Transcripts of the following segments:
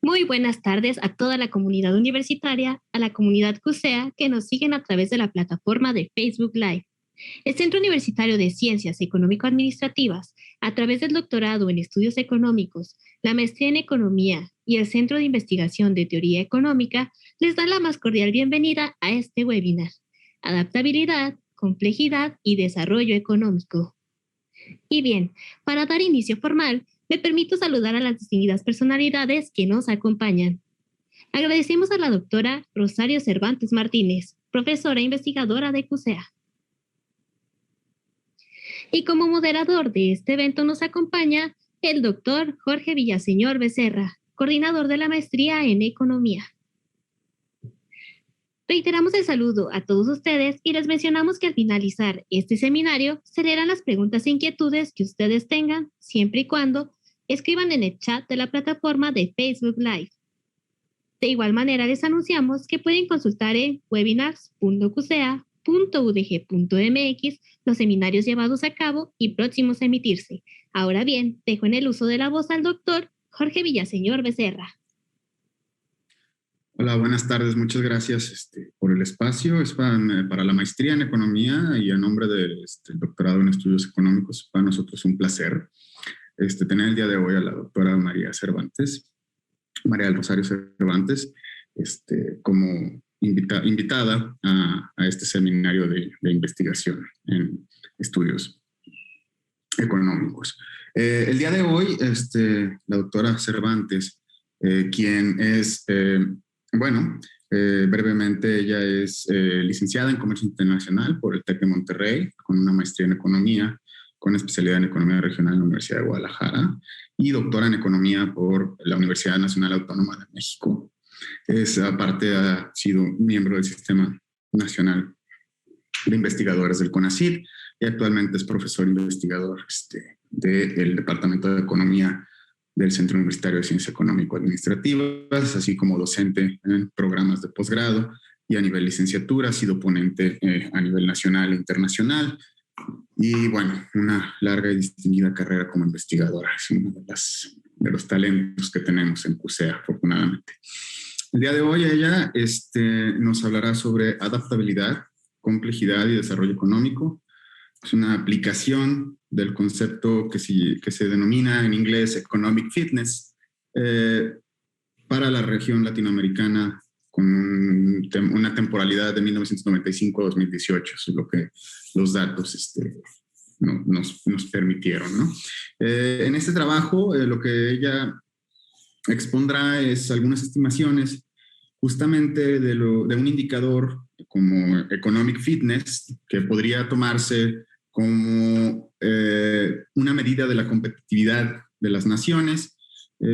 Muy buenas tardes a toda la comunidad universitaria, a la comunidad CUSEA que nos siguen a través de la plataforma de Facebook Live. El Centro Universitario de Ciencias Económico-Administrativas, a través del doctorado en Estudios Económicos, la maestría en Economía y el Centro de Investigación de Teoría Económica, les da la más cordial bienvenida a este webinar: Adaptabilidad, Complejidad y Desarrollo Económico. Y bien, para dar inicio formal, me permito saludar a las distinguidas personalidades que nos acompañan. Agradecemos a la doctora Rosario Cervantes Martínez, profesora e investigadora de CUSEA. Y como moderador de este evento nos acompaña el doctor Jorge Villaseñor Becerra, coordinador de la maestría en Economía. Reiteramos el saludo a todos ustedes y les mencionamos que al finalizar este seminario se leerán las preguntas e inquietudes que ustedes tengan, siempre y cuando escriban en el chat de la plataforma de Facebook Live. De igual manera les anunciamos que pueden consultar en webinars.cusea.udg.mx los seminarios llevados a cabo y próximos a emitirse. Ahora bien, dejo en el uso de la voz al doctor Jorge Villaseñor Becerra. Hola, buenas tardes. Muchas gracias por el espacio. Es para la maestría en Economía y a nombre del doctorado en Estudios Económicos. Para nosotros es un placer tener el día de hoy a la doctora María del Rosario Cervantes, como invitada a este seminario de investigación en estudios económicos. El día de hoy, la doctora Cervantes, quien es... brevemente, ella es licenciada en Comercio Internacional por el TEC de Monterrey, con una maestría en Economía, con especialidad en Economía Regional en la Universidad de Guadalajara, y doctora en Economía por la Universidad Nacional Autónoma de México. Aparte, ha sido miembro del Sistema Nacional de Investigadores del CONACYT y actualmente es profesor investigador del Departamento de Economía del Centro Universitario de Ciencias Económico-Administrativas, así como docente en programas de posgrado y a nivel licenciatura. Ha sido ponente a nivel nacional e internacional. Y bueno, una larga y distinguida carrera como investigadora. Es uno de los talentos que tenemos en CUSEA, afortunadamente. El día de hoy ella nos hablará sobre adaptabilidad, complejidad y desarrollo económico. Es una aplicación del concepto que se denomina en inglés Economic Fitness para la región latinoamericana con una temporalidad de 1995 a 2018. Eso es lo que los datos nos permitieron, ¿no? En este trabajo lo que ella expondrá es algunas estimaciones justamente de un indicador como Economic Fitness, que podría tomarse como una medida de la competitividad de las naciones,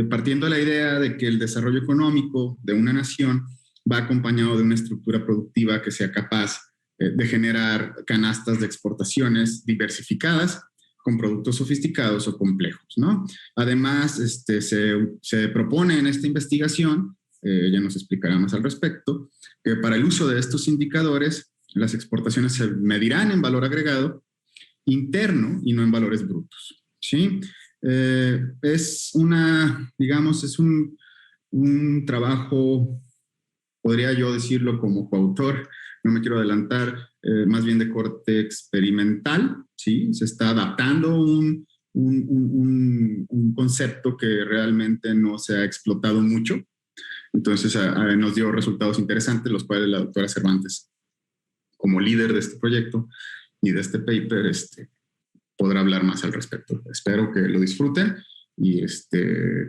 partiendo de la idea de que el desarrollo económico de una nación va acompañado de una estructura productiva que sea capaz de generar canastas de exportaciones diversificadas con productos sofisticados o complejos, ¿no? Además, se propone en esta investigación, ella nos explicará más al respecto, que para el uso de estos indicadores, las exportaciones se medirán en valor agregado interno y no en valores brutos, ¿sí? Es un trabajo, podría yo decirlo como coautor, no me quiero adelantar, más bien de corte experimental, ¿sí? Se está adaptando un concepto que realmente no se ha explotado mucho. Entonces nos dio resultados interesantes, los cuales la doctora Cervantes, como líder de este proyecto y de este paper, podrá hablar más al respecto. Espero que lo disfruten y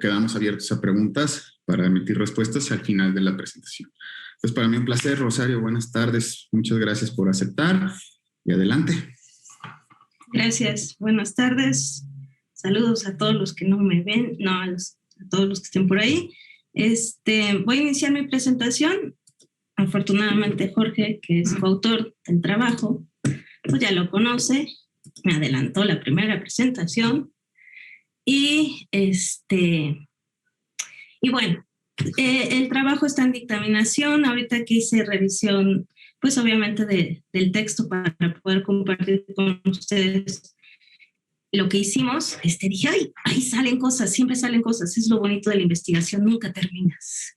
quedamos abiertos a preguntas para emitir respuestas al final de la presentación. Entonces, para mí un placer. Rosario, buenas tardes. Muchas gracias por aceptar y adelante. Gracias. Buenas tardes. Saludos a todos los que no me ven, a todos los que estén por ahí. Voy a iniciar mi presentación. Afortunadamente, Jorge, que es coautor del trabajo, pues ya lo conoce, me adelantó la primera presentación y bueno, el trabajo está en dictaminación. Ahorita que hice revisión, pues obviamente del texto para poder compartir con ustedes lo que hicimos, dije, ay, ahí salen cosas, siempre salen cosas, es lo bonito de la investigación, nunca terminas.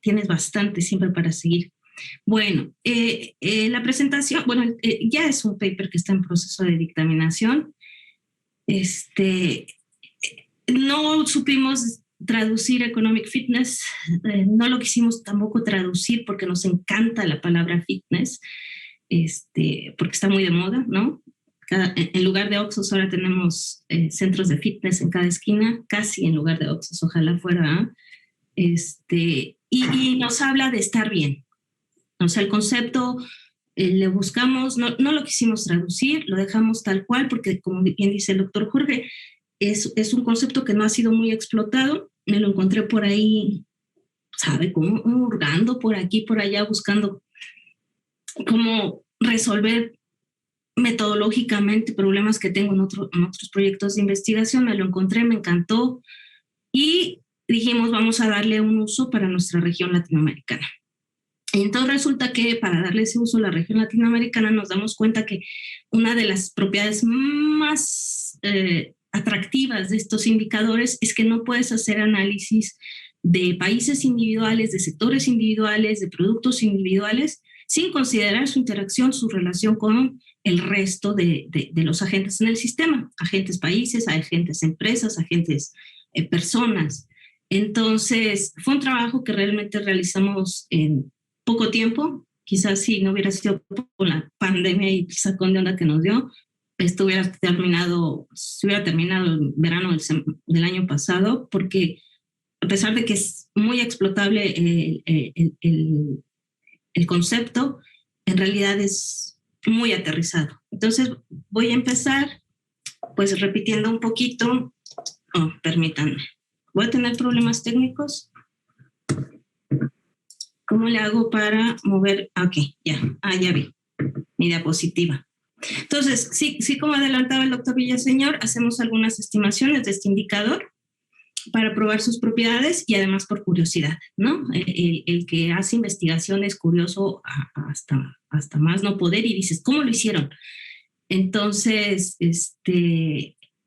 Tienes bastante siempre para seguir. Bueno, la presentación, bueno, ya es un paper que está en proceso de dictaminación. No supimos traducir economic fitness, no lo quisimos tampoco traducir porque nos encanta la palabra fitness, porque está muy de moda, ¿no? En lugar de Oxxos ahora tenemos centros de fitness en cada esquina, casi en lugar de Oxxos, ojalá fuera. Y nos habla de estar bien. O sea, el concepto le buscamos, no lo quisimos traducir, lo dejamos tal cual, porque como bien dice el doctor Jorge, es un concepto que no ha sido muy explotado. Me lo encontré por ahí, ¿sabe? Como hurgando por aquí, por allá, buscando cómo resolver metodológicamente problemas que tengo en otros proyectos de investigación. Me lo encontré, me encantó y dijimos, vamos a darle un uso para nuestra región latinoamericana. Entonces resulta que para darle ese uso a la región latinoamericana nos damos cuenta que una de las propiedades más atractivas de estos indicadores es que no puedes hacer análisis de países individuales, de sectores individuales, de productos individuales, sin considerar su interacción, su relación con el resto de los agentes en el sistema, agentes países, agentes empresas, agentes personas. Entonces, fue un trabajo que realmente realizamos en poco tiempo. Quizás si no hubiera sido por la pandemia y el sacón de onda que nos dio, se hubiera terminado el verano del año pasado, porque a pesar de que es muy explotable el concepto, en realidad es muy aterrizado. Entonces voy a empezar pues repitiendo un poquito. Permítanme. Voy a tener problemas técnicos. ¿Cómo le hago para mover? Ok, ya vi mi diapositiva. Entonces, sí, como adelantaba el doctor Villaseñor, hacemos algunas estimaciones de este indicador para probar sus propiedades y además por curiosidad, ¿no? El que hace investigación es curioso hasta más no poder y dices, ¿cómo lo hicieron? Entonces,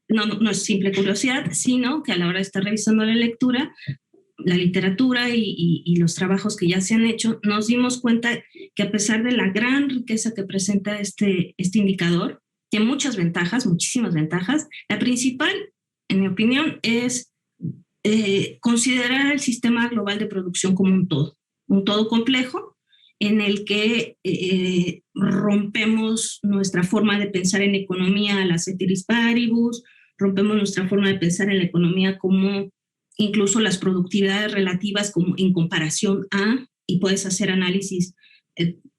no es simple curiosidad, sino que a la hora de estar revisando la literatura y los trabajos que ya se han hecho, nos dimos cuenta que a pesar de la gran riqueza que presenta este indicador, tiene muchas ventajas, muchísimas ventajas. La principal, en mi opinión, es considerar el sistema global de producción como un todo complejo, en el que rompemos nuestra forma de pensar en economía a la ceteris paribus, rompemos nuestra forma de pensar en la economía como incluso las productividades relativas como en comparación a, y puedes hacer análisis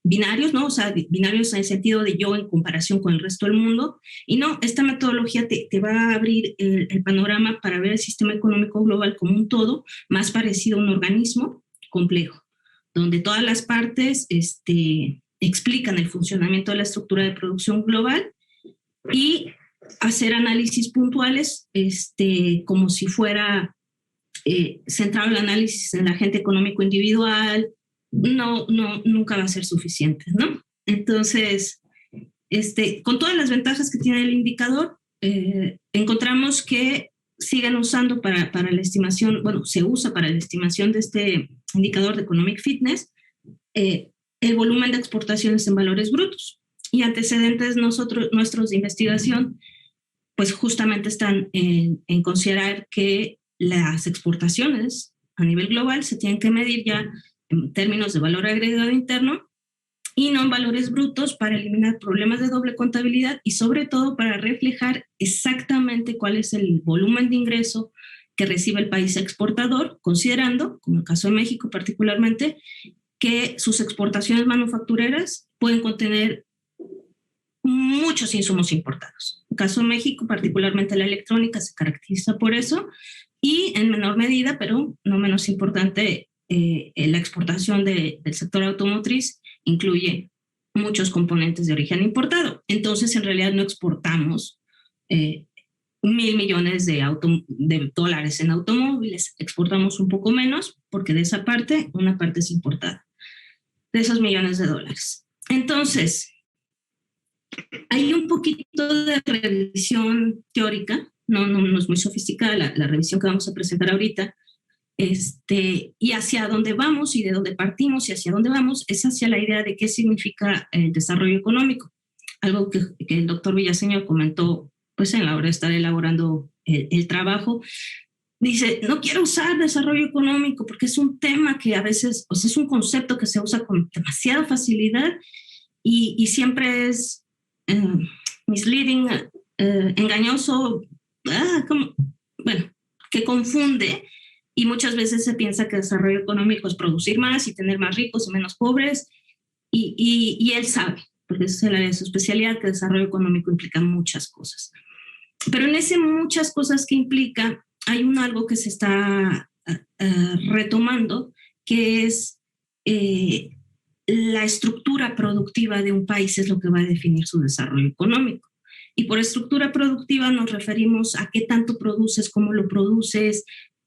binarios, ¿no? O sea, binarios en el sentido de yo en comparación con el resto del mundo. Y no, esta metodología te va a abrir el panorama para ver el sistema económico global como un todo, más parecido a un organismo complejo, donde todas las partes explican el funcionamiento de la estructura de producción global y hacer análisis puntuales como si fuera centrado el análisis en el agente económico individual. Nunca va a ser suficiente, ¿no? Entonces, con todas las ventajas que tiene el indicador, encontramos que siguen usando para la estimación, bueno, se usa para la estimación de este indicador de economic fitness, el volumen de exportaciones en valores brutos. Y antecedentes nuestros de investigación, pues justamente están en considerar que las exportaciones a nivel global se tienen que medir ya en términos de valor agregado interno y no en valores brutos, para eliminar problemas de doble contabilidad y sobre todo para reflejar exactamente cuál es el volumen de ingreso que recibe el país exportador, considerando, como el caso de México particularmente, que sus exportaciones manufactureras pueden contener muchos insumos importados. En el caso de México, particularmente la electrónica, se caracteriza por eso, y en menor medida, pero no menos importante, la exportación del sector automotriz incluye muchos componentes de origen importado. Entonces, en realidad no exportamos 1,000 millones de dólares en automóviles, exportamos un poco menos, porque de esa parte, una parte es importada, de esos millones de dólares. Entonces, Hay un poquito de revisión teórica, no es muy sofisticada la revisión que vamos a presentar ahorita, y hacia dónde vamos y de dónde partimos y hacia dónde vamos es hacia la idea de qué significa el desarrollo económico. Algo que el doctor Villaseñor comentó pues en la hora de estar elaborando el trabajo. Dice, no quiero usar desarrollo económico porque es un tema que a veces, o sea, es un concepto que se usa con demasiada facilidad y siempre es misleading, engañoso, bueno, que confunde, y muchas veces se piensa que desarrollo económico es producir más y tener más ricos y menos pobres, y él sabe, porque esa es el área de su especialidad, que desarrollo económico implica muchas cosas. Pero en ese muchas cosas que implica, hay algo que se está retomando, que es la estructura productiva de un país es lo que va a definir su desarrollo económico. Y por estructura productiva nos referimos a qué tanto produces, cómo lo produces,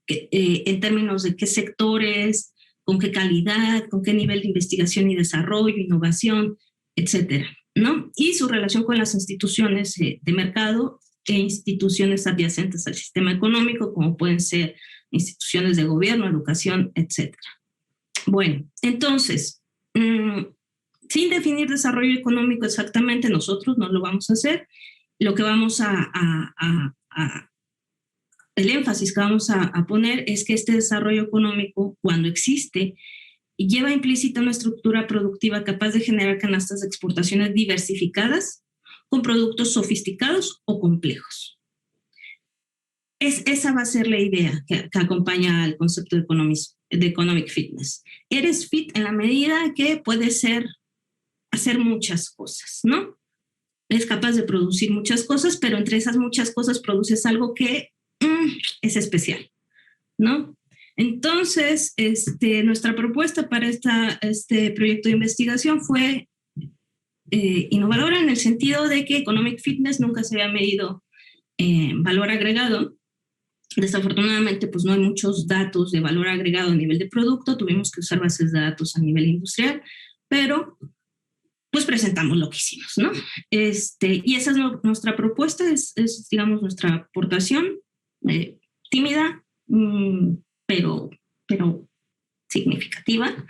en términos de qué sectores, con qué calidad, con qué nivel de investigación y desarrollo, innovación, etcétera, ¿no? Y su relación con las instituciones de mercado e instituciones adyacentes al sistema económico, como pueden ser instituciones de gobierno, educación, etcétera. Bueno, entonces, sin definir desarrollo económico exactamente, nosotros no lo vamos a hacer. Lo que vamos el énfasis que vamos a poner es que este desarrollo económico, cuando existe, lleva implícita una estructura productiva capaz de generar canastas de exportaciones diversificadas con productos sofisticados o complejos. Esa va a ser la idea que acompaña al concepto de economic fitness. Eres fit en la medida que puedes hacer muchas cosas, ¿no? Eres capaz de producir muchas cosas, pero entre esas muchas cosas produces algo que es especial, ¿no? Entonces, nuestra propuesta para este proyecto de investigación fue innovadora en el sentido de que economic fitness nunca se había medido valor agregado. Desafortunadamente, pues no hay muchos datos de valor agregado a nivel de producto, tuvimos que usar bases de datos a nivel industrial, pero pues presentamos lo que hicimos, ¿no? Y esa es nuestra propuesta, es digamos, nuestra aportación tímida, pero significativa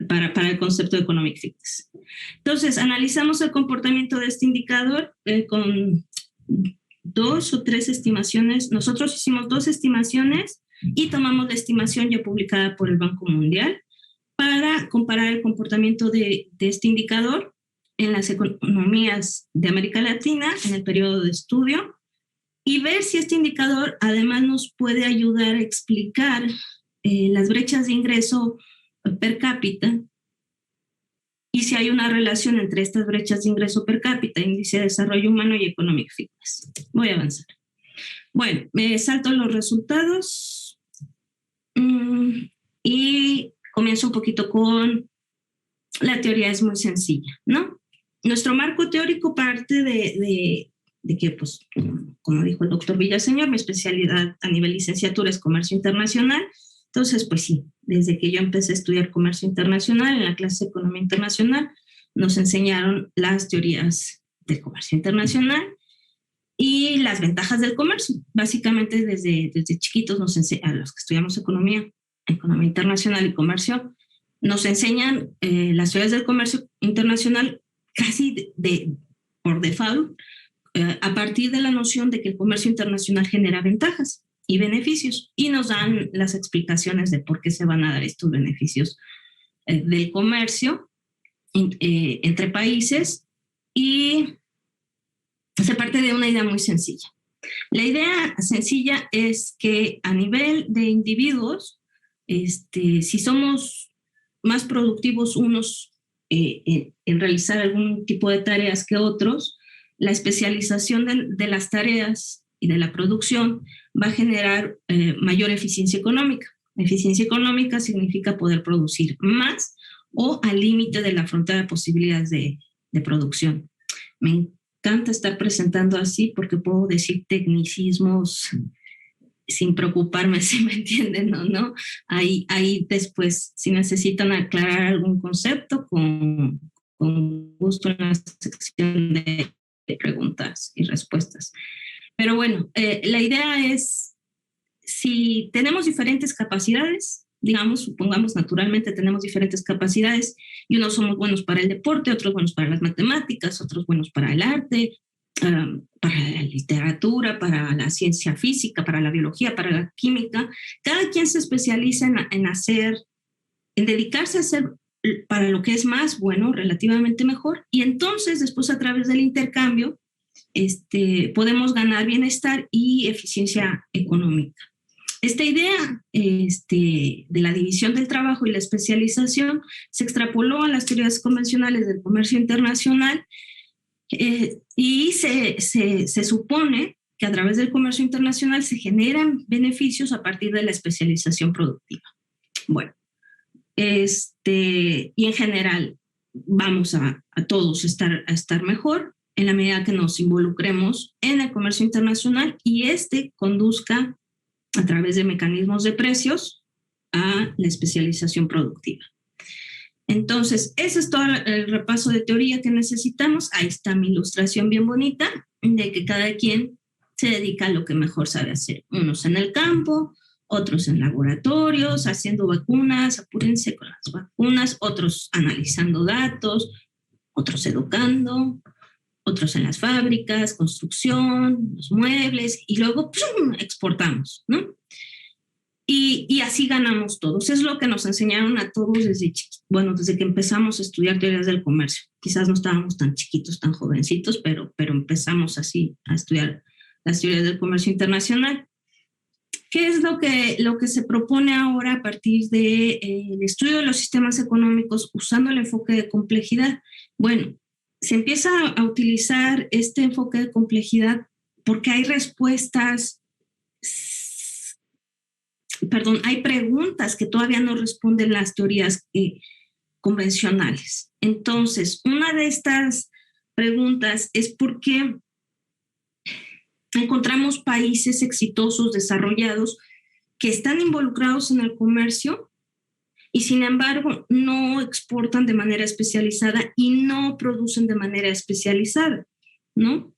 para el concepto de economic fitness. Entonces, analizamos el comportamiento de este indicador con 2 o 3 estimaciones. Nosotros hicimos 2 estimaciones y tomamos la estimación ya publicada por el Banco Mundial para comparar el comportamiento de este indicador en las economías de América Latina en el periodo de estudio y ver si este indicador además nos puede ayudar a explicar las brechas de ingreso per cápita y si hay una relación entre estas brechas de ingreso per cápita, índice de desarrollo humano y economic fitness. Voy a avanzar. Bueno, me salto los resultados y comienzo un poquito con la teoría. Es muy sencilla, ¿no? Nuestro marco teórico parte de que, pues, como dijo el doctor Villaseñor, mi especialidad a nivel licenciatura es comercio internacional. Entonces, pues sí, desde que yo empecé a estudiar comercio internacional, en la clase de economía internacional, nos enseñaron las teorías del comercio internacional y las ventajas del comercio. Básicamente, desde chiquitos nos enseñan, a los que estudiamos economía internacional y comercio, nos enseñan las teorías del comercio internacional casi por default, a partir de la noción de que el comercio internacional genera ventajas y beneficios, y nos dan las explicaciones de por qué se van a dar estos beneficios del comercio entre países, y se parte de una idea muy sencilla. La idea sencilla es que a nivel de individuos, si somos más productivos unos en realizar algún tipo de tareas que otros, la especialización de las tareas y de la producción va a generar mayor eficiencia económica. Eficiencia económica significa poder producir más o al límite de la frontera de posibilidades de producción. Me encanta estar presentando así porque puedo decir tecnicismos sin preocuparme si me entienden o no. Ahí después, si necesitan aclarar algún concepto, con con gusto en la sección de preguntas y respuestas. Pero bueno, la idea es, si tenemos diferentes capacidades, digamos, supongamos naturalmente tenemos diferentes capacidades y unos somos buenos para el deporte, otros buenos para las matemáticas, otros buenos para el arte, para la literatura, para la ciencia física, para la biología, para la química. Cada quien se especializa en dedicarse a hacer para lo que es más bueno, relativamente mejor, y entonces después a través del intercambio podemos ganar bienestar y eficiencia económica. Esta idea de la división del trabajo y la especialización se extrapoló a las teorías convencionales del comercio internacional y se supone que a través del comercio internacional se generan beneficios a partir de la especialización productiva. Bueno, y en general vamos a todos a estar mejor en la medida que nos involucremos en el comercio internacional y conduzca a través de mecanismos de precios a la especialización productiva. Entonces, ese es todo el repaso de teoría que necesitamos. Ahí está mi ilustración bien bonita de que cada quien se dedica a lo que mejor sabe hacer. Unos en el campo, otros en laboratorios, haciendo vacunas, apúrense con las vacunas, otros analizando datos, otros educando, otros en las fábricas, construcción, los muebles, y luego ¡pum!, exportamos, ¿no? Y así ganamos todos. Es lo que nos enseñaron a todos desde que empezamos a estudiar teorías del comercio. Quizás no estábamos tan chiquitos, tan jovencitos, pero empezamos así a estudiar las teorías del comercio internacional. ¿Qué es lo que se propone ahora a partir del estudio de los sistemas económicos usando el enfoque de complejidad? Bueno, se empieza a utilizar este enfoque de complejidad porque hay hay preguntas que todavía no responden las teorías convencionales. Entonces, una de estas preguntas es por qué encontramos países exitosos, desarrollados, que están involucrados en el comercio y sin embargo no exportan de manera especializada y no producen de manera especializada, ¿no?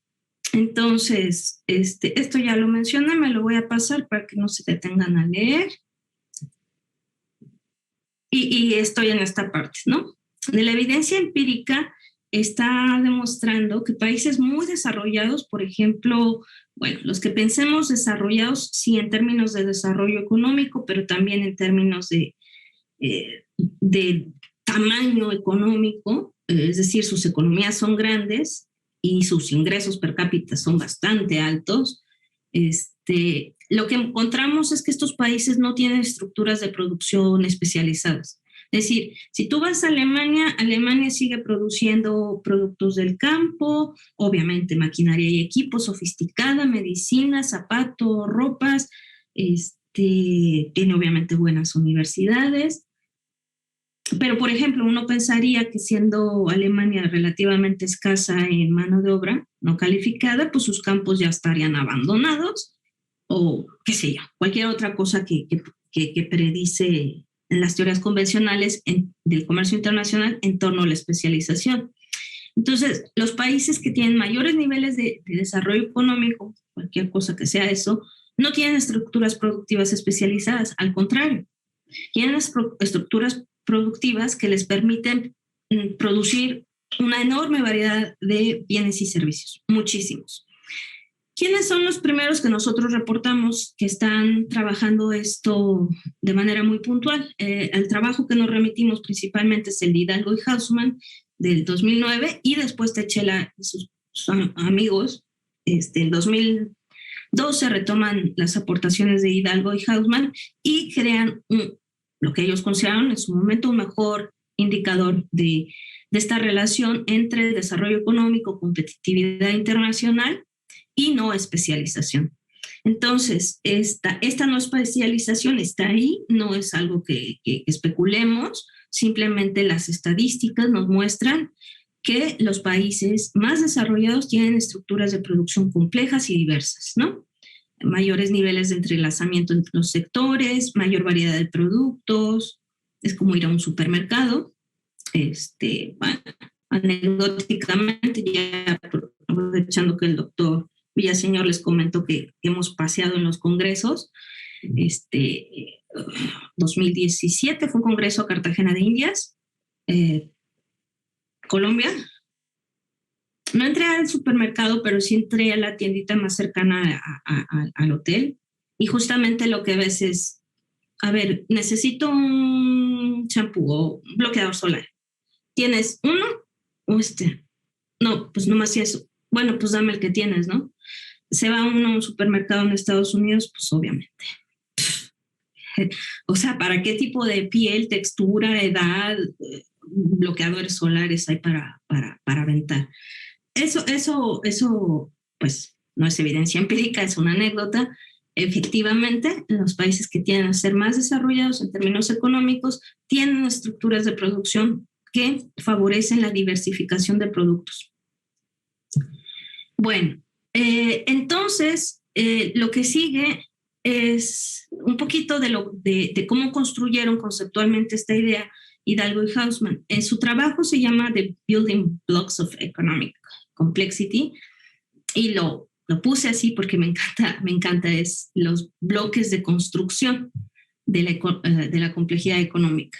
Entonces, esto ya lo mencioné, me lo voy a pasar para que no se detengan a leer. Y estoy en esta parte, ¿no? De la evidencia empírica está demostrando que países muy desarrollados, por ejemplo, bueno, los que pensemos desarrollados, sí, en términos de desarrollo económico, pero también en términos de tamaño económico, es decir, sus economías son grandes y sus ingresos per cápita son bastante altos. Lo que encontramos es que estos países no tienen estructuras de producción especializadas. Es decir, si tú vas a Alemania, Alemania sigue produciendo productos del campo, obviamente maquinaria y equipo sofisticada, medicina, zapatos, ropas, tiene obviamente buenas universidades. Pero, por ejemplo, uno pensaría que siendo Alemania relativamente escasa en mano de obra no calificada, pues sus campos ya estarían abandonados o qué sé yo, cualquier otra cosa que predice en las teorías convencionales del comercio internacional en torno a la especialización. Entonces, los países que tienen mayores niveles de desarrollo económico, cualquier cosa que sea eso, no tienen estructuras productivas especializadas, al contrario, tienen estructuras productivas que les permiten producir una enorme variedad de bienes y servicios, muchísimos. ¿Quiénes son los primeros que nosotros reportamos que están trabajando esto de manera muy puntual? El trabajo que nos remitimos principalmente es el de Hidalgo y Hausmann del 2009 y después Techela y sus amigos. En 2012 retoman las aportaciones de Hidalgo y Hausmann y crean lo que ellos consideraron en su momento un mejor indicador de esta relación entre desarrollo económico, competitividad internacional y no especialización. Entonces, esta no especialización está ahí, no es algo que especulemos, simplemente las estadísticas nos muestran que los países más desarrollados tienen estructuras de producción complejas y diversas, ¿no? Mayores niveles de entrelazamiento entre los sectores, mayor variedad de productos, es como ir a un supermercado, bueno, anecdóticamente, ya aprovechando que el doctor Villaseñor les comentó que hemos paseado en los congresos. 2017 fue un congreso a Cartagena de Indias, Colombia. No entré al supermercado, pero sí entré a la tiendita más cercana al hotel. Y justamente lo que ves es, a ver, necesito un champú o un bloqueador solar. ¿Tienes uno o No, pues nomás eso. Bueno, pues dame el que tienes, ¿no? Se va uno a un supermercado en Estados Unidos, pues obviamente. O sea, ¿para qué tipo de piel, textura, edad, bloqueadores solares hay para aventar? Eso, pues no es evidencia empírica, es una anécdota. Efectivamente, en los países que tienden a ser más desarrollados en términos económicos, tienen estructuras de producción que favorecen la diversificación de productos. Bueno, entonces, lo que sigue es un poquito de cómo construyeron conceptualmente esta idea Hidalgo y Hausman. En su trabajo se llama The Building Blocks of Economic Complexity, y lo puse así porque me encanta, es los bloques de construcción de la complejidad económica.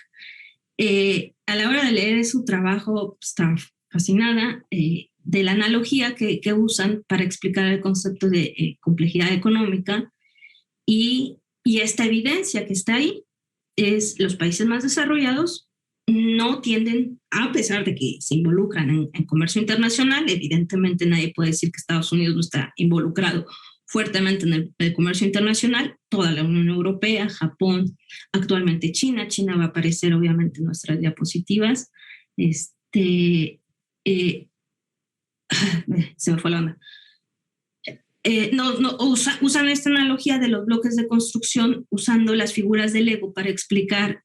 A la hora de leer su trabajo, estaba fascinada de la analogía que usan para explicar el concepto de complejidad económica, y esta evidencia que está ahí es los países más desarrollados no tienden, a pesar de que se involucran en comercio internacional, evidentemente nadie puede decir que Estados Unidos no está involucrado fuertemente en el comercio internacional, toda la Unión Europea, Japón, actualmente China va a aparecer obviamente en nuestras diapositivas. Se me fue la onda. Usan esta analogía de los bloques de construcción usando las figuras de Lego para explicar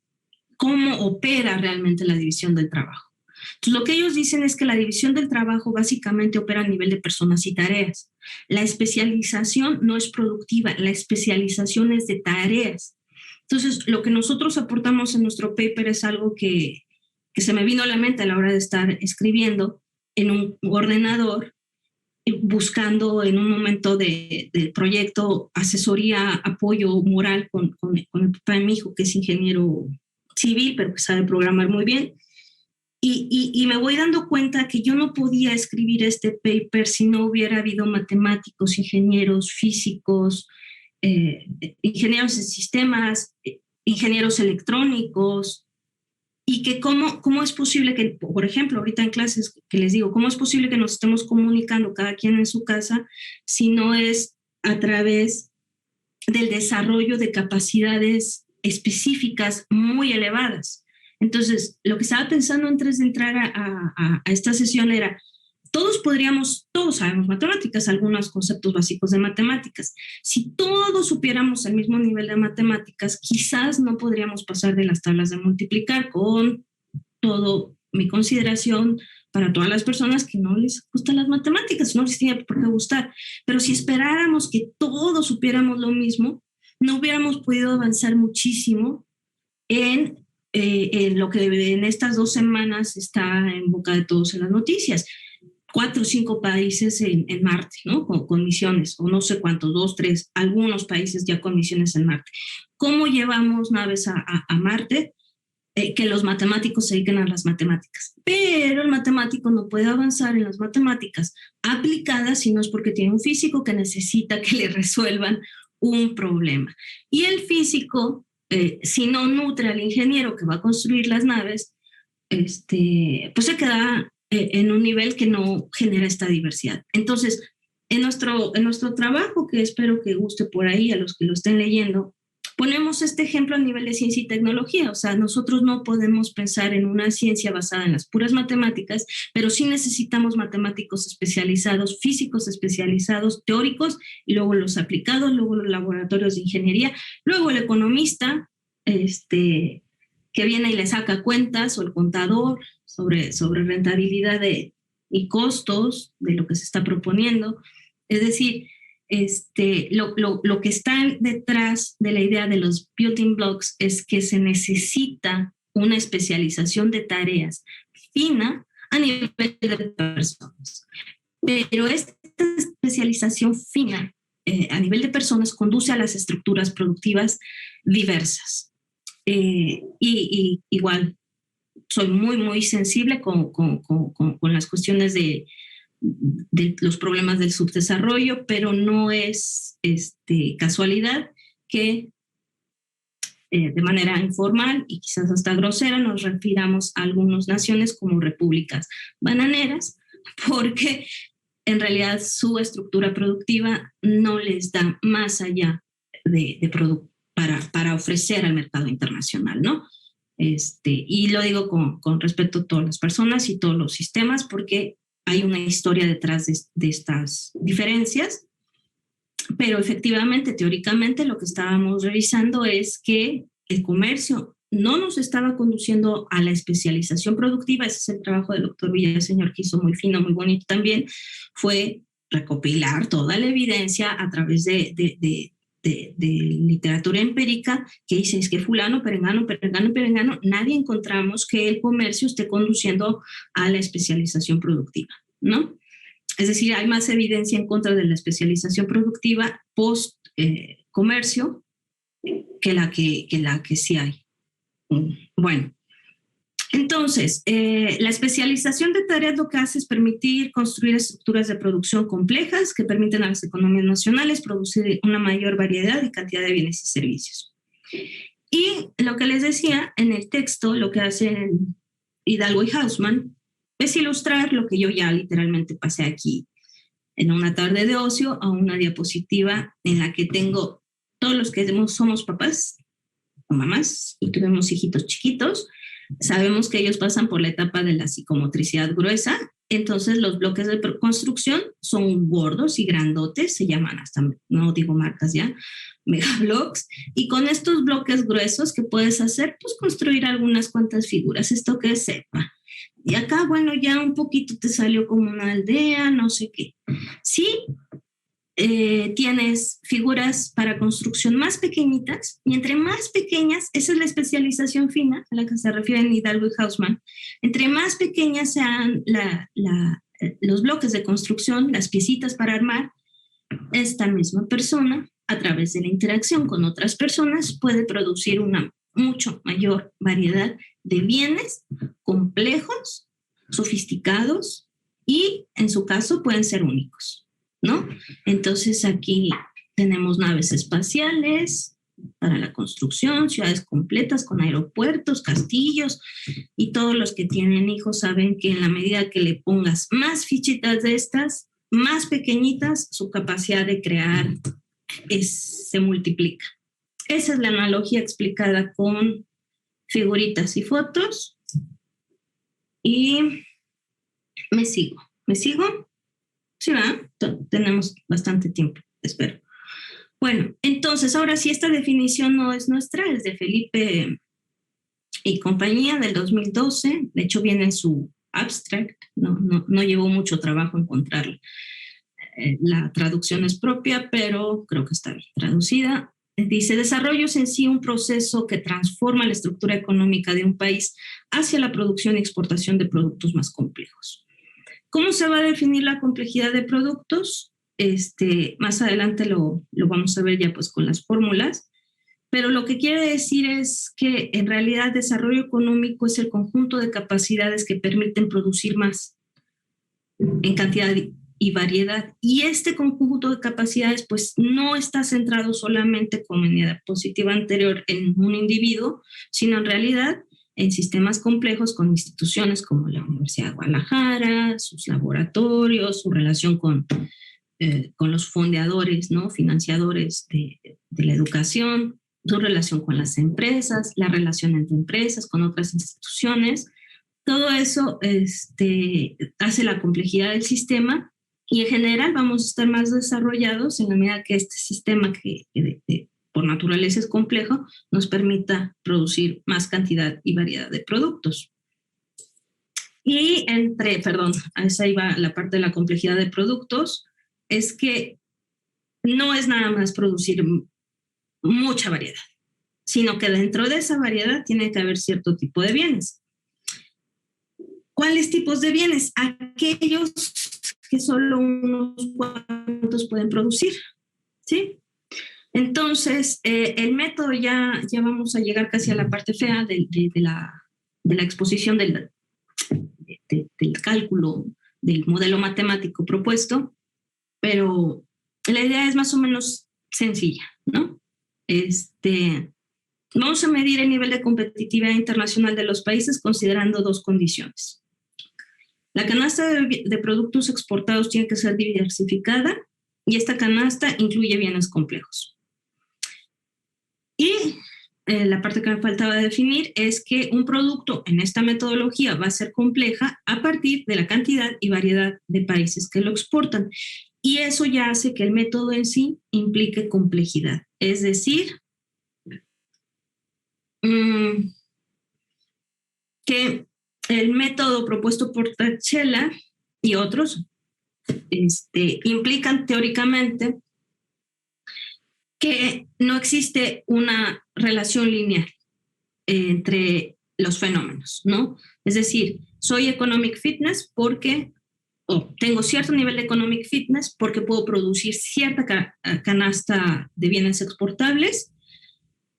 cómo opera realmente la división del trabajo. Entonces, lo que ellos dicen es que la división del trabajo básicamente opera a nivel de personas y tareas. La especialización no es productiva, la especialización es de tareas. Entonces, lo que nosotros aportamos en nuestro paper es algo que se me vino a la mente a la hora de estar escribiendo en un ordenador, buscando en un momento del proyecto asesoría, apoyo moral con el papá de mi hijo, que es ingeniero civil, pero que sabe programar muy bien. Y me voy dando cuenta que yo no podía escribir este paper si no hubiera habido matemáticos, ingenieros físicos, ingenieros de sistemas, ingenieros electrónicos, y que cómo es posible que, por ejemplo, ahorita en clases que les digo, cómo es posible que nos estemos comunicando cada quien en su casa si no es a través del desarrollo de capacidades específicas muy elevadas. Entonces, lo que estaba pensando antes de entrar a esta sesión era, todos sabemos matemáticas, algunos conceptos básicos de matemáticas. Si todos supiéramos el mismo nivel de matemáticas, quizás no podríamos pasar de las tablas de multiplicar, con todo mi consideración para todas las personas que no les gustan las matemáticas, no les tiene por qué gustar. Pero si esperáramos que todos supiéramos lo mismo, no hubiéramos podido avanzar muchísimo en lo que en estas 2 semanas está en boca de todos en las noticias. 4 o 5 países en Marte, ¿no? Con misiones, o no sé cuántos, 2, 3, algunos países ya con misiones en Marte. ¿Cómo llevamos naves a Marte? Que los matemáticos se dediquen a las matemáticas. Pero el matemático no puede avanzar en las matemáticas aplicadas si no es porque tiene un físico que necesita que le resuelvan un problema. Y el físico, si no nutre al ingeniero que va a construir las naves, pues se queda en un nivel que no genera esta diversidad. Entonces, en nuestro trabajo, que espero que guste por ahí a los que lo estén leyendo, ponemos este ejemplo a nivel de ciencia y tecnología. O sea, nosotros no podemos pensar en una ciencia basada en las puras matemáticas, pero sí necesitamos matemáticos especializados, físicos especializados, teóricos, y luego los aplicados, luego los laboratorios de ingeniería, luego el economista, que viene y le saca cuentas, o el contador, sobre rentabilidad y costos de lo que se está proponiendo. Es decir, lo que está detrás de la idea de los building blocks es que se necesita una especialización de tareas fina a nivel de personas. Pero esta especialización fina a nivel de personas conduce a las estructuras productivas diversas. Y igual, soy muy sensible con las cuestiones de los problemas del subdesarrollo, pero no es casualidad que de manera informal y quizás hasta grosera nos refiramos a algunas naciones como repúblicas bananeras, porque en realidad su estructura productiva no les da más allá de producto para ofrecer al mercado internacional, ¿no? Y lo digo con respeto a todas las personas y todos los sistemas, porque hay una historia detrás de estas diferencias, pero efectivamente, teóricamente, lo que estábamos revisando es que el comercio no nos estaba conduciendo a la especialización productiva. Ese es el trabajo del doctor Villaseñor, que hizo muy fino, muy bonito también, fue recopilar toda la evidencia a través de literatura empírica que dice es que fulano, perengano, nadie encontramos que el comercio esté conduciendo a la especialización productiva, ¿no? Es decir, hay más evidencia en contra de la especialización productiva post comercio que la que sí hay. Bueno, entonces, la especialización de tareas lo que hace es permitir construir estructuras de producción complejas que permiten a las economías nacionales producir una mayor variedad y cantidad de bienes y servicios. Y lo que les decía en el texto, lo que hacen Hidalgo y Hausmann es ilustrar lo que yo ya literalmente pasé aquí en una tarde de ocio a una diapositiva en la que tengo todos los que somos papás o mamás y tenemos hijitos chiquitos. Sabemos que ellos pasan por la etapa de la psicomotricidad gruesa, entonces los bloques de construcción son gordos y grandotes, se llaman hasta, no digo marcas ya, megablocks, y con estos bloques gruesos que puedes hacer, pues construir algunas cuantas figuras, esto que sepa. Y acá, bueno, ya un poquito te salió como una aldea, no sé qué. Sí, tienes figuras para construcción más pequeñitas, y entre más pequeñas, esa es la especialización fina a la que se refieren Hidalgo y Hausmann, entre más pequeñas sean los bloques de construcción, las piecitas para armar, esta misma persona, a través de la interacción con otras personas, puede producir una mucho mayor variedad de bienes complejos, sofisticados y, en su caso, pueden ser únicos, ¿no? Entonces aquí tenemos naves espaciales para la construcción, ciudades completas con aeropuertos, castillos, y todos los que tienen hijos saben que en la medida que le pongas más fichitas de estas, más pequeñitas, su capacidad de crear se multiplica. Esa es la analogía explicada con figuritas y fotos. Y me sigo. Sí, ¿verdad? Tenemos bastante tiempo, espero. Bueno, entonces, ahora sí, esta definición no es nuestra, es de Felipe y compañía del 2012. De hecho, viene en su abstract. No llevó mucho trabajo encontrarla. La traducción es propia, pero creo que está bien traducida. Dice, desarrollo es en sí un proceso que transforma la estructura económica de un país hacia la producción y exportación de productos más complejos. ¿Cómo se va a definir la complejidad de productos? Más adelante lo vamos a ver ya pues con las fórmulas, pero lo que quiere decir es que en realidad desarrollo económico es el conjunto de capacidades que permiten producir más en cantidad y variedad. Y este conjunto de capacidades pues no está centrado solamente, como en la diapositiva anterior, en un individuo, sino en realidad en sistemas complejos con instituciones como la Universidad de Guadalajara, sus laboratorios, su relación con los fondeadores, ¿no? Financiadores de la educación, su relación con las empresas, la relación entre empresas con otras instituciones. Todo eso hace la complejidad del sistema, y en general vamos a estar más desarrollados en la medida que este sistema, que por naturaleza es complejo, nos permita producir más cantidad y variedad de productos. Y esa iba la parte de la complejidad de productos, es que no es nada más producir mucha variedad, sino que dentro de esa variedad tiene que haber cierto tipo de bienes. ¿Cuáles tipos de bienes? Aquellos que solo unos cuantos pueden producir, ¿sí? Entonces, el método ya vamos a llegar casi a la parte fea de la exposición del cálculo, del modelo matemático propuesto, pero la idea es más o menos sencilla, ¿no? Vamos a medir el nivel de competitividad internacional de los países considerando dos condiciones. La canasta de productos exportados tiene que ser diversificada y esta canasta incluye bienes complejos. Y la parte que me faltaba definir es que un producto en esta metodología va a ser compleja a partir de la cantidad y variedad de países que lo exportan. Y eso ya hace que el método en sí implique complejidad. Es decir, que el método propuesto por Tachela y otros implican teóricamente que no existe una relación lineal entre los fenómenos, ¿no? Es decir, soy economic fitness porque tengo cierto nivel de economic fitness porque puedo producir cierta canasta de bienes exportables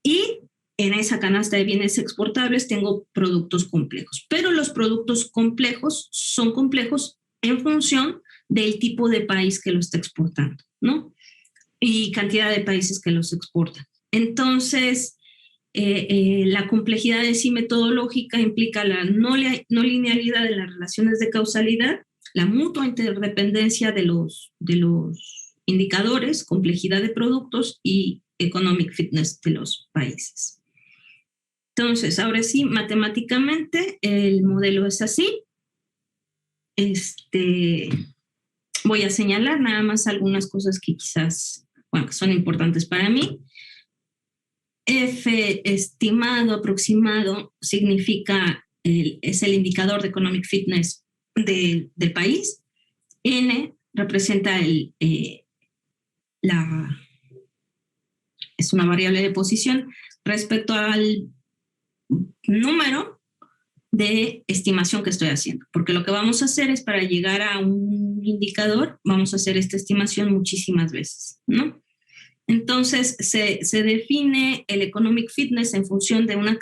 y en esa canasta de bienes exportables tengo productos complejos. Pero los productos complejos son complejos en función del tipo de país que lo está exportando, ¿no? Y cantidad de países que los exportan. Entonces, la complejidad en sí metodológica implica la no linealidad de las relaciones de causalidad, la mutua interdependencia de los indicadores, complejidad de productos y economic fitness de los países. Entonces, ahora sí, matemáticamente el modelo es así. Voy a señalar nada más algunas cosas que quizás, que son importantes para mí. F estimado, aproximado, significa, es el indicador de economic fitness del país. N representa es una variable de posición respecto al número de estimación que estoy haciendo, porque lo que vamos a hacer es para llegar a un indicador, vamos a hacer esta estimación muchísimas veces, ¿no? Entonces, se define el economic fitness en función de una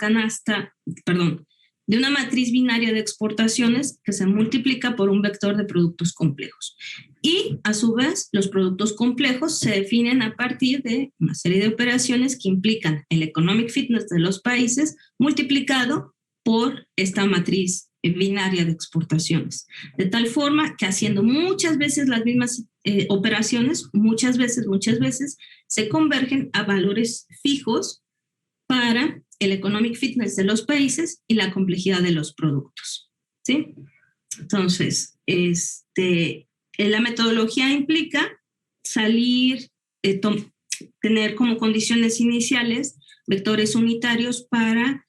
de una matriz binaria de exportaciones que se multiplica por un vector de productos complejos. Y, a su vez, los productos complejos se definen a partir de una serie de operaciones que implican el economic fitness de los países multiplicado por esta matriz binaria de exportaciones. De tal forma que haciendo muchas veces las mismas operaciones, muchas veces, se convergen a valores fijos para el economic fitness de los países y la complejidad de los productos, ¿sí? Entonces, la metodología implica tener como condiciones iniciales vectores unitarios para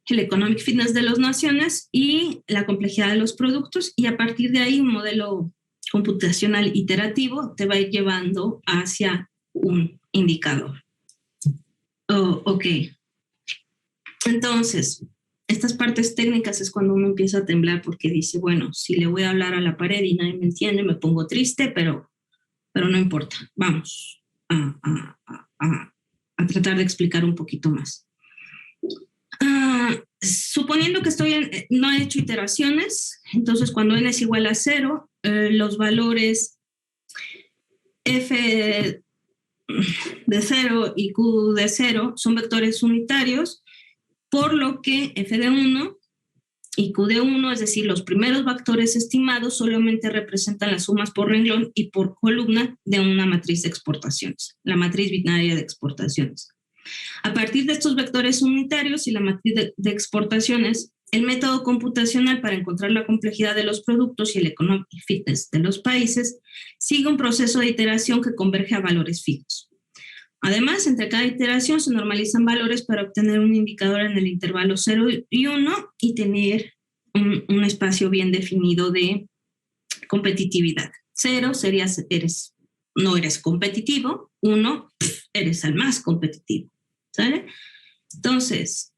el economic fitness de las naciones y la complejidad de los productos, y a partir de ahí un modelo computacional iterativo te va a ir llevando hacia un indicador. Ok. Entonces, estas partes técnicas es cuando uno empieza a temblar porque dice, bueno, si le voy a hablar a la pared y nadie me entiende, me pongo triste, pero no importa. Vamos a tratar de explicar un poquito más. Suponiendo que no he hecho iteraciones, entonces cuando n es igual a 0, los valores f de 0 y q de 0 son vectores unitarios, por lo que f de 1 y q de 1, es decir, los primeros vectores estimados solamente representan las sumas por renglón y por columna de una matriz de exportaciones, la matriz binaria de exportaciones. A partir de estos vectores unitarios y la matriz de exportaciones, el método computacional para encontrar la complejidad de los productos y el economic fitness de los países sigue un proceso de iteración que converge a valores fijos. Además, entre cada iteración se normalizan valores para obtener un indicador en el intervalo 0 y 1 y tener un espacio bien definido de competitividad. 0 sería no eres competitivo, 1 eres el más competitivo. ¿Sale? Entonces,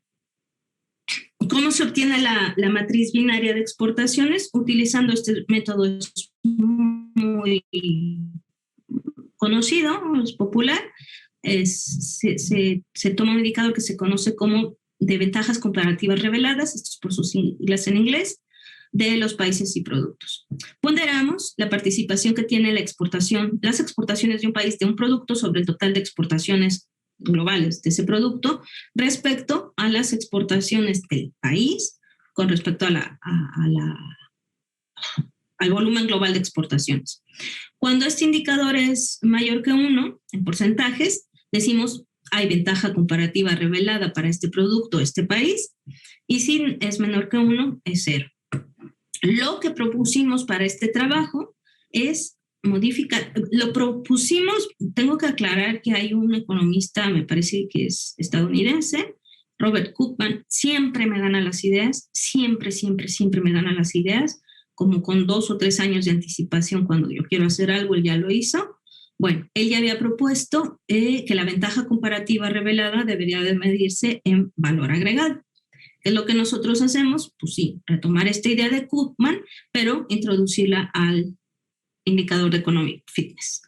¿Cómo se obtiene la matriz binaria de exportaciones? Utilizando este método, es muy conocido, es popular. Se toma un indicador que se conoce como de ventajas comparativas reveladas, esto es por sus siglas en inglés, de los países y productos. Ponderamos la participación que tiene las exportaciones de un país de un producto sobre el total de exportaciones globales de ese producto respecto a las exportaciones del país con respecto al volumen global de exportaciones. Cuando este indicador es mayor que 1 en porcentajes, decimos hay ventaja comparativa revelada para este producto, este país, y si es menor que 1, es 0. Lo que propusimos para este trabajo es modificar, lo propusimos, tengo que aclarar que hay un economista, me parece que es estadounidense, Robert Koopman, siempre me gana las ideas, siempre me gana las ideas, como con 2 o 3 años de anticipación cuando yo quiero hacer algo, él ya lo hizo. Bueno, él ya había propuesto que la ventaja comparativa revelada debería de medirse en valor agregado. ¿Qué es lo que nosotros hacemos? Pues sí, retomar esta idea de Koopman, pero introducirla al indicador de Economic Fitness.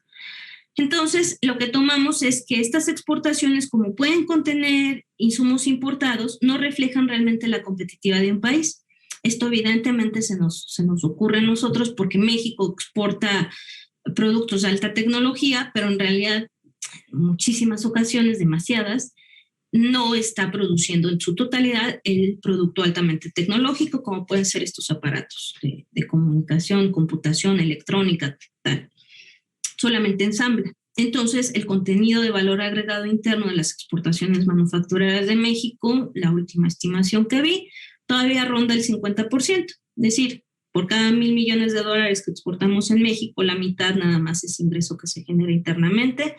Entonces, lo que tomamos es que estas exportaciones, como pueden contener insumos importados, no reflejan realmente la competitividad de un país. Esto evidentemente se nos ocurre a nosotros porque México exporta productos de alta tecnología, pero en realidad en muchísimas ocasiones, demasiadas, no está produciendo en su totalidad el producto altamente tecnológico, como pueden ser estos aparatos de comunicación, computación, electrónica, tal. Solamente ensambla. Entonces, el contenido de valor agregado interno de las exportaciones manufactureras de México, la última estimación que vi, todavía ronda el 50%. Es decir, por cada $1,000 millones que exportamos en México, la mitad nada más es ingreso que se genera internamente.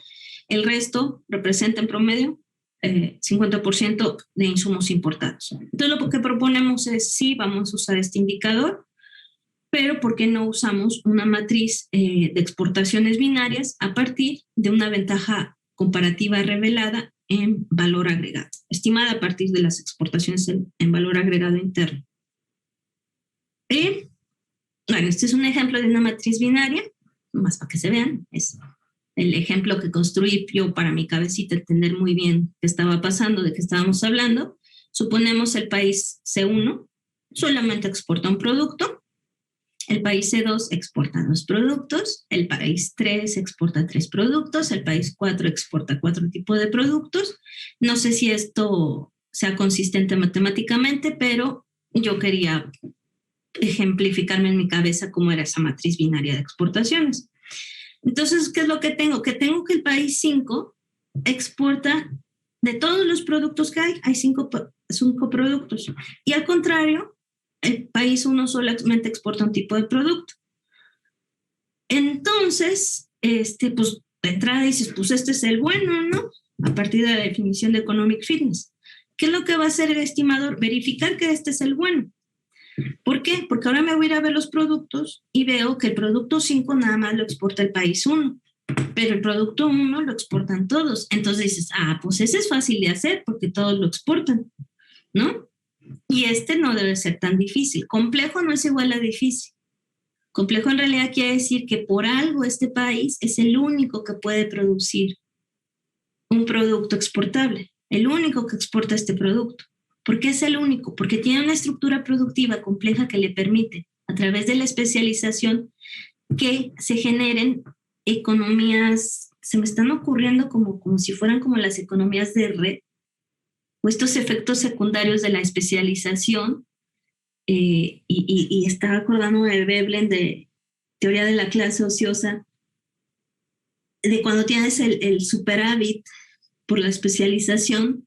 El resto representa en promedio 50% de insumos importados. Entonces, lo que proponemos es, sí, vamos a usar este indicador, pero ¿por qué no usamos una matriz de exportaciones binarias a partir de una ventaja comparativa revelada en valor agregado, estimada a partir de las exportaciones en valor agregado interno? Bueno, este es un ejemplo de una matriz binaria, más para que se vean, es el ejemplo que construí yo para mi cabecita, entender muy bien qué estaba pasando, de qué estábamos hablando. Suponemos el país C1 solamente exporta un producto, el país C2 exporta 2 productos, el país 3 exporta 3 productos, el país 4 exporta 4 tipos de productos. No sé si esto sea consistente matemáticamente, pero yo quería ejemplificarme en mi cabeza cómo era esa matriz binaria de exportaciones. Entonces, ¿qué es lo que tengo? Que tengo que el país 5 exporta de todos los productos que hay 5 productos. Y al contrario, el país 1 solamente exporta un tipo de producto. Entonces, pues de entrada dices, pues este es el bueno, ¿no? A partir de la definición de Economic Fitness. ¿Qué es lo que va a hacer el estimador? Verificar que este es el bueno. ¿Por qué? Porque ahora me voy a ir a ver los productos y veo que el producto 5 nada más lo exporta el país 1, pero el producto 1 lo exportan todos. Entonces dices, pues ese es fácil de hacer porque todos lo exportan, ¿no? Y no debe ser tan difícil. Complejo no es igual a difícil. Complejo en realidad quiere decir que por algo este país es el único que puede producir un producto exportable, el único que exporta este producto. ¿Por qué es el único? Porque tiene una estructura productiva compleja que le permite, a través de la especialización, que se generen economías, se me están ocurriendo como si fueran como las economías de red, o estos efectos secundarios de la especialización, y estaba acordando de Veblen, de teoría de la clase ociosa, de cuando tienes el superávit por la especialización,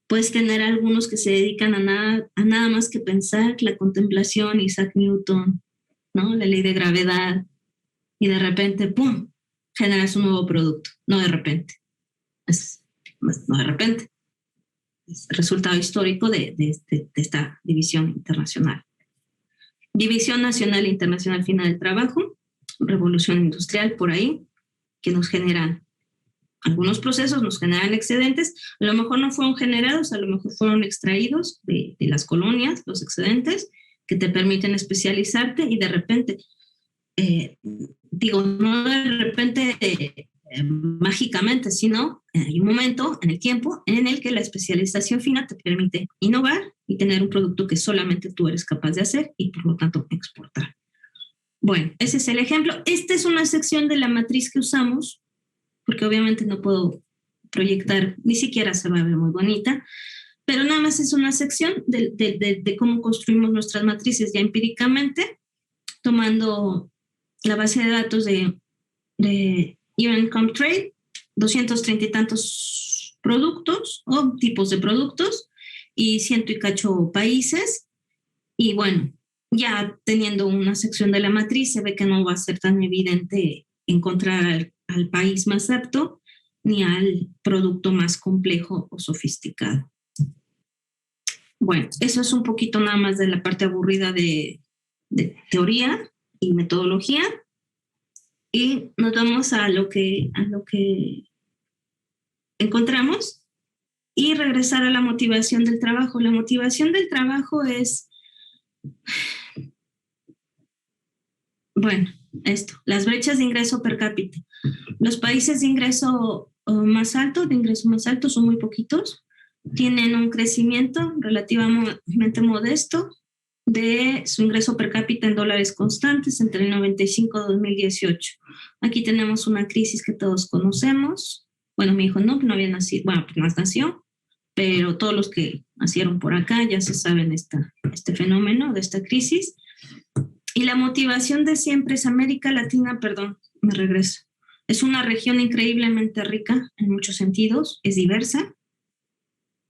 puedes tener algunos que se dedican a nada más que pensar, la contemplación, Isaac Newton, ¿no? La ley de gravedad, y de repente, ¡pum!, generas un nuevo producto. No de repente. No de repente. Es el resultado histórico de esta división internacional. División nacional e internacional final del trabajo, revolución industrial por ahí, que nos generan algunos procesos nos generan excedentes, a lo mejor no fueron generados, a lo mejor fueron extraídos de las colonias, los excedentes, que te permiten especializarte y de repente, no de repente mágicamente, sino hay un momento en el tiempo en el que la especialización fina te permite innovar y tener un producto que solamente tú eres capaz de hacer y por lo tanto exportar. Bueno, ese es el ejemplo. Esta es una sección de la matriz que usamos, porque obviamente no puedo proyectar, ni siquiera se va a ver muy bonita, pero nada más es una sección de cómo construimos nuestras matrices ya empíricamente, tomando la base de datos de Event Com Trade, 230 y tantos productos o tipos de productos y 100 y cacho países. Y bueno, ya teniendo una sección de la matriz, se ve que no va a ser tan evidente encontrar al país más apto ni al producto más complejo o sofisticado. Bueno, eso es un poquito nada más de la parte aburrida de teoría y metodología. Y nos vamos a lo que encontramos y regresar a la motivación del trabajo. La motivación del trabajo es, bueno, las brechas de ingreso per cápita. Los países de ingreso más alto son muy poquitos, tienen un crecimiento relativamente modesto de su ingreso per cápita en dólares constantes entre el 95 y 2018. Aquí tenemos una crisis que todos conocemos. Bueno, mi hijo no había nacido, bueno, pues más nació, pero todos los que nacieron por acá ya se saben este fenómeno de esta crisis. Y la motivación de siempre es América Latina, me regreso. Es una región increíblemente rica en muchos sentidos, es diversa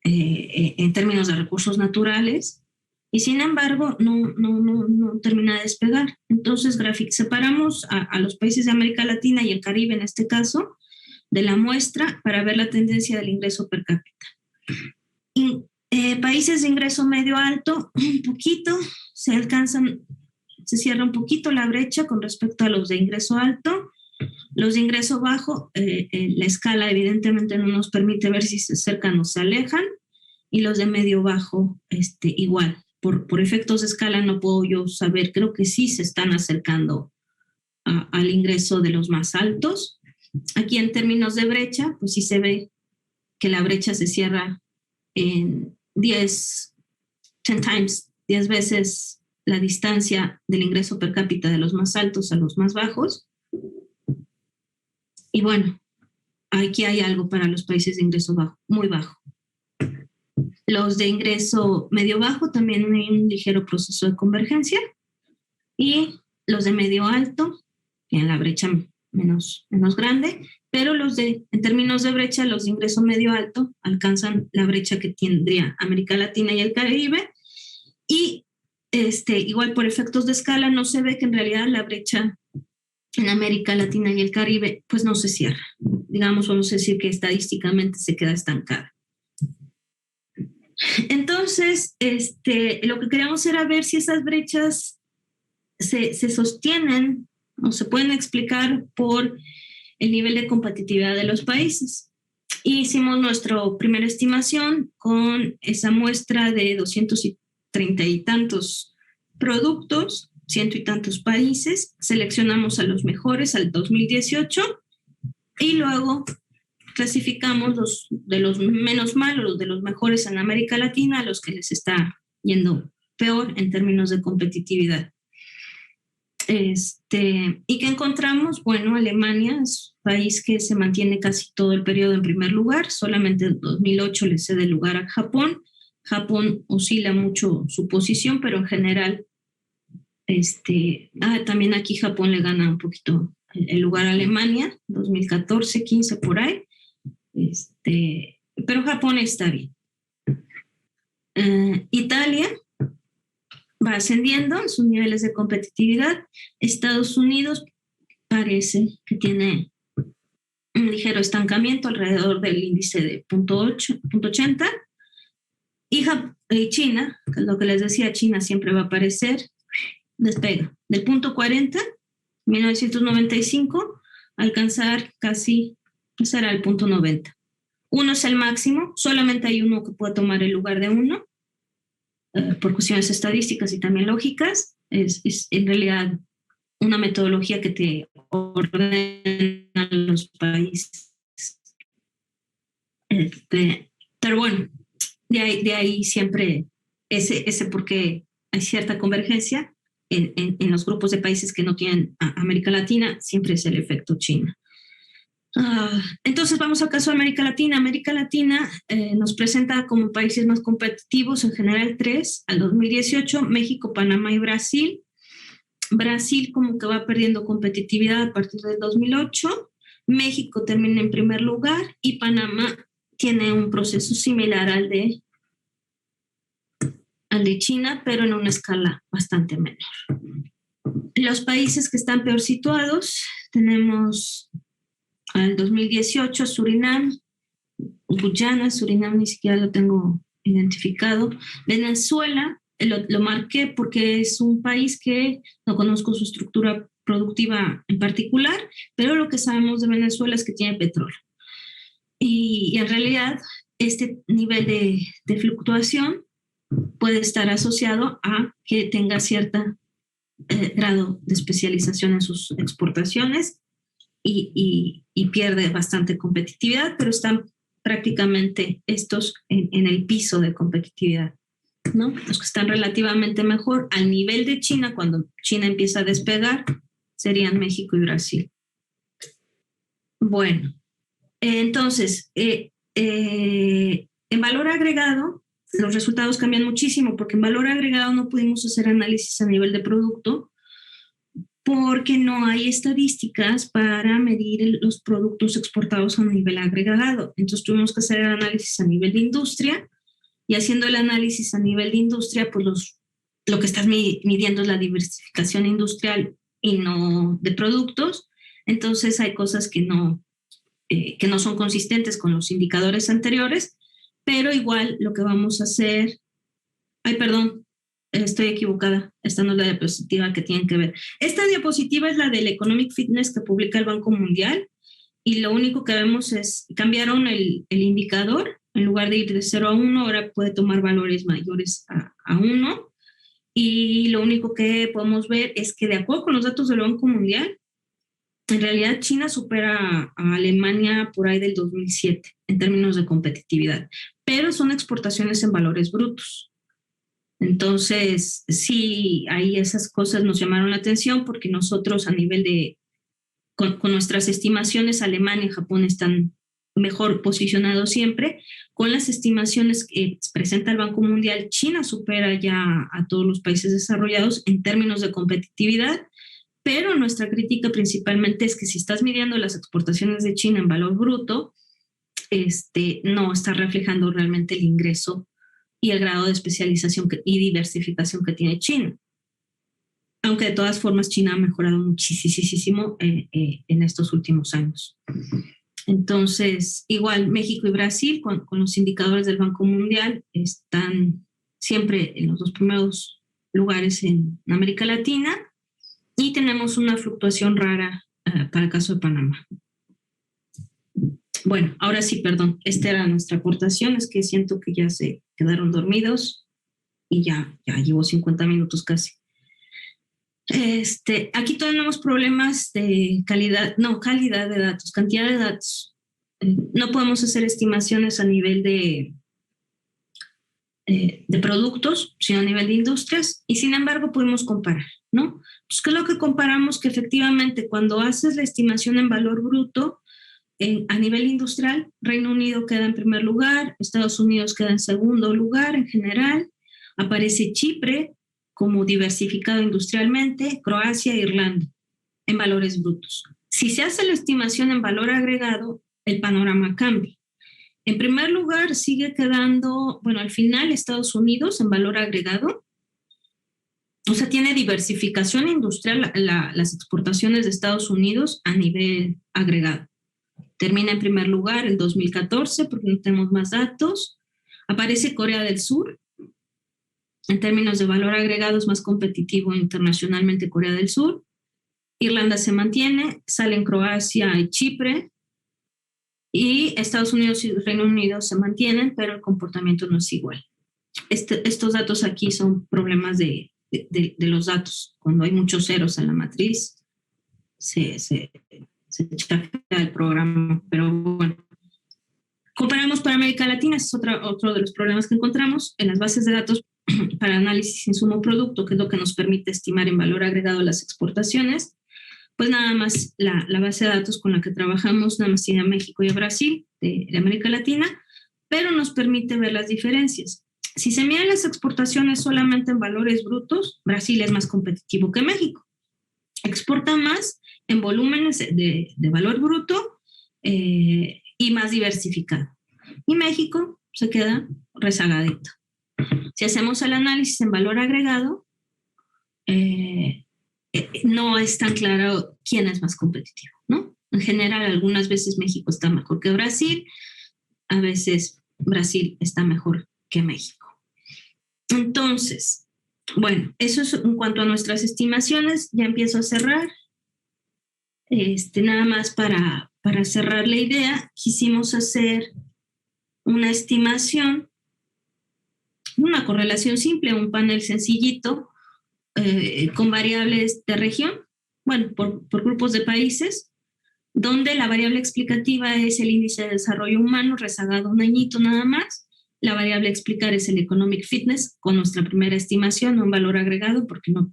en términos de recursos naturales, y sin embargo no termina de despegar. Entonces separamos a los países de América Latina y el Caribe en este caso de la muestra para ver la tendencia del ingreso per cápita. Países de ingreso medio alto, un poquito, se cierra un poquito la brecha con respecto a los de ingreso alto. Los de ingreso bajo, la escala evidentemente no nos permite ver si se acercan o se alejan, y los de medio bajo igual. Por efectos de escala no puedo yo saber, creo que sí se están acercando al ingreso de los más altos. Aquí en términos de brecha, pues sí se ve que la brecha se cierra en 10 veces la distancia del ingreso per cápita de los más altos a los más bajos. Y bueno, aquí hay algo para los países de ingreso bajo, muy bajo. Los de ingreso medio bajo también hay un ligero proceso de convergencia, y los de medio alto tienen la brecha menos grande, pero en términos de brecha, los de ingreso medio alto alcanzan la brecha que tendría América Latina y el Caribe, y igual por efectos de escala no se ve que en realidad la brecha en América Latina y el Caribe pues no se cierra. Digamos, vamos a decir que estadísticamente se queda estancada. Entonces, lo que queríamos era ver si esas brechas se sostienen o se pueden explicar por el nivel de competitividad de los países. Y hicimos nuestra primera estimación con esa muestra de 230 y tantos productos, 100 y tantos países. Seleccionamos a los mejores al 2018 y luego clasificamos de los menos malos, de los mejores en América Latina, a los que les está yendo peor en términos de competitividad. ¿Y qué encontramos? Bueno, Alemania es un país que se mantiene casi todo el periodo en primer lugar, solamente en 2008 le cede el lugar a Japón. Japón oscila mucho su posición, pero en general, también aquí Japón le gana un poquito el lugar a Alemania, 2014, 15 por ahí. Pero Japón está bien. Italia va ascendiendo en sus niveles de competitividad. Estados Unidos parece que tiene un ligero estancamiento alrededor del índice de 0.80. Y China, que es lo que les decía, China siempre va a aparecer, despega del 0.40, 1995, alcanzar casi Ese era el punto 90. 1 es el máximo, solamente hay uno que puede tomar el lugar de 1, por cuestiones estadísticas y también lógicas. Es en realidad una metodología que te ordena los países. Pero bueno, de ahí siempre ese porque hay cierta convergencia en los grupos de países que no tienen América Latina, siempre es el efecto China. Entonces vamos al caso de América Latina. América Latina nos presenta como países más competitivos, en general 3, al 2018, México, Panamá y Brasil. Brasil como que va perdiendo competitividad a partir del 2008, México termina en primer lugar y Panamá tiene un proceso similar al de China, pero en una escala bastante menor. Los países que están peor situados, tenemos al 2018 Surinam, Guyana, Surinam ni siquiera lo tengo identificado, Venezuela, lo marqué porque es un país que no conozco su estructura productiva en particular, pero lo que sabemos de Venezuela es que tiene petróleo. Y en realidad este nivel de fluctuación puede estar asociado a que tenga cierto grado de especialización en sus exportaciones y pierde bastante competitividad, pero están prácticamente estos en el piso de competitividad, ¿no? Los que están relativamente mejor al nivel de China, cuando China empieza a despegar, serían México y Brasil. Bueno, entonces, en valor agregado, los resultados cambian muchísimo, porque en valor agregado no pudimos hacer análisis a nivel de producto, porque no hay estadísticas para medir los productos exportados a nivel agregado. Entonces tuvimos que hacer el análisis a nivel de industria, y haciendo el análisis a nivel de industria, pues lo que estás midiendo es la diversificación industrial y no de productos. Entonces hay cosas que no son consistentes con los indicadores anteriores, pero igual lo que vamos a hacer... Ay, perdón, estoy equivocada. Esta no es la diapositiva que tienen que ver. Esta diapositiva es la del Economic Fitness que publica el Banco Mundial, y lo único que vemos es cambiaron el indicador. En lugar de ir de 0 a 1, ahora puede tomar valores mayores a 1. Y lo único que podemos ver es que, de acuerdo con los datos del Banco Mundial, en realidad China supera a Alemania por ahí del 2007 en términos de competitividad, pero son exportaciones en valores brutos. Entonces, sí, ahí esas cosas nos llamaron la atención, porque nosotros a nivel con nuestras estimaciones, Alemania y Japón están mejor posicionados siempre. Con las estimaciones que presenta el Banco Mundial, China supera ya a todos los países desarrollados en términos de competitividad, pero nuestra crítica principalmente es que si estás midiendo las exportaciones de China en valor bruto, no está reflejando realmente el ingreso y el grado de especialización y diversificación que tiene China. Aunque de todas formas China ha mejorado muchísimo en estos últimos años. Entonces, igual México y Brasil, con los indicadores del Banco Mundial, están siempre en los 2 primeros lugares en América Latina, y tenemos una fluctuación rara para el caso de Panamá. Bueno, ahora sí, perdón, esta era nuestra aportación. Es que siento que ya se quedaron dormidos y ya llevo 50 minutos casi. Aquí tenemos problemas de calidad de datos, cantidad de datos. No podemos hacer estimaciones a nivel de productos, sino a nivel de industrias, y sin embargo podemos comparar, ¿no? Pues, ¿qué es lo que comparamos? Que efectivamente cuando haces la estimación en valor bruto, a nivel industrial, Reino Unido queda en primer lugar, Estados Unidos queda en segundo lugar en general, aparece Chipre como diversificado industrialmente, Croacia e Irlanda en valores brutos. Si se hace la estimación en valor agregado, el panorama cambia. En primer lugar, sigue quedando, bueno, al final Estados Unidos en valor agregado, o sea, tiene diversificación industrial las exportaciones de Estados Unidos a nivel agregado. Termina en primer lugar en 2014, porque no tenemos más datos. Aparece Corea del Sur. En términos de valor agregado es más competitivo internacionalmente Corea del Sur. Irlanda se mantiene, salen Croacia y Chipre. y Estados Unidos y Reino Unido se mantienen, pero el comportamiento no es igual. Estos datos aquí son problemas de los datos. Cuando hay muchos ceros en la matriz, se chafea el programa, pero bueno. Comparamos para América Latina, ese es otro de los problemas que encontramos en las bases de datos para análisis insumo-producto, que es lo que nos permite estimar en valor agregado las exportaciones. Pues nada más la base de datos con la que trabajamos nada más tiene a México y a Brasil de América Latina, pero nos permite ver las diferencias. Si se miden las exportaciones solamente en valores brutos, Brasil es más competitivo que México. Exporta más en volúmenes de valor bruto y más diversificado. Y México se queda rezagadito. Si hacemos el análisis en valor agregado, no es tan claro quién es más competitivo, ¿no? En general, algunas veces México está mejor que Brasil, a veces Brasil está mejor que México. Entonces, bueno, eso es en cuanto a nuestras estimaciones. Ya empiezo a cerrar. Nada más para cerrar la idea, quisimos hacer una estimación, una correlación simple, un panel sencillito, con variables de región, bueno, por grupos de países, donde la variable explicativa es el índice de desarrollo humano, rezagado un añito nada más. La variable a explicar es el economic fitness, con nuestra primera estimación, un valor agregado, porque no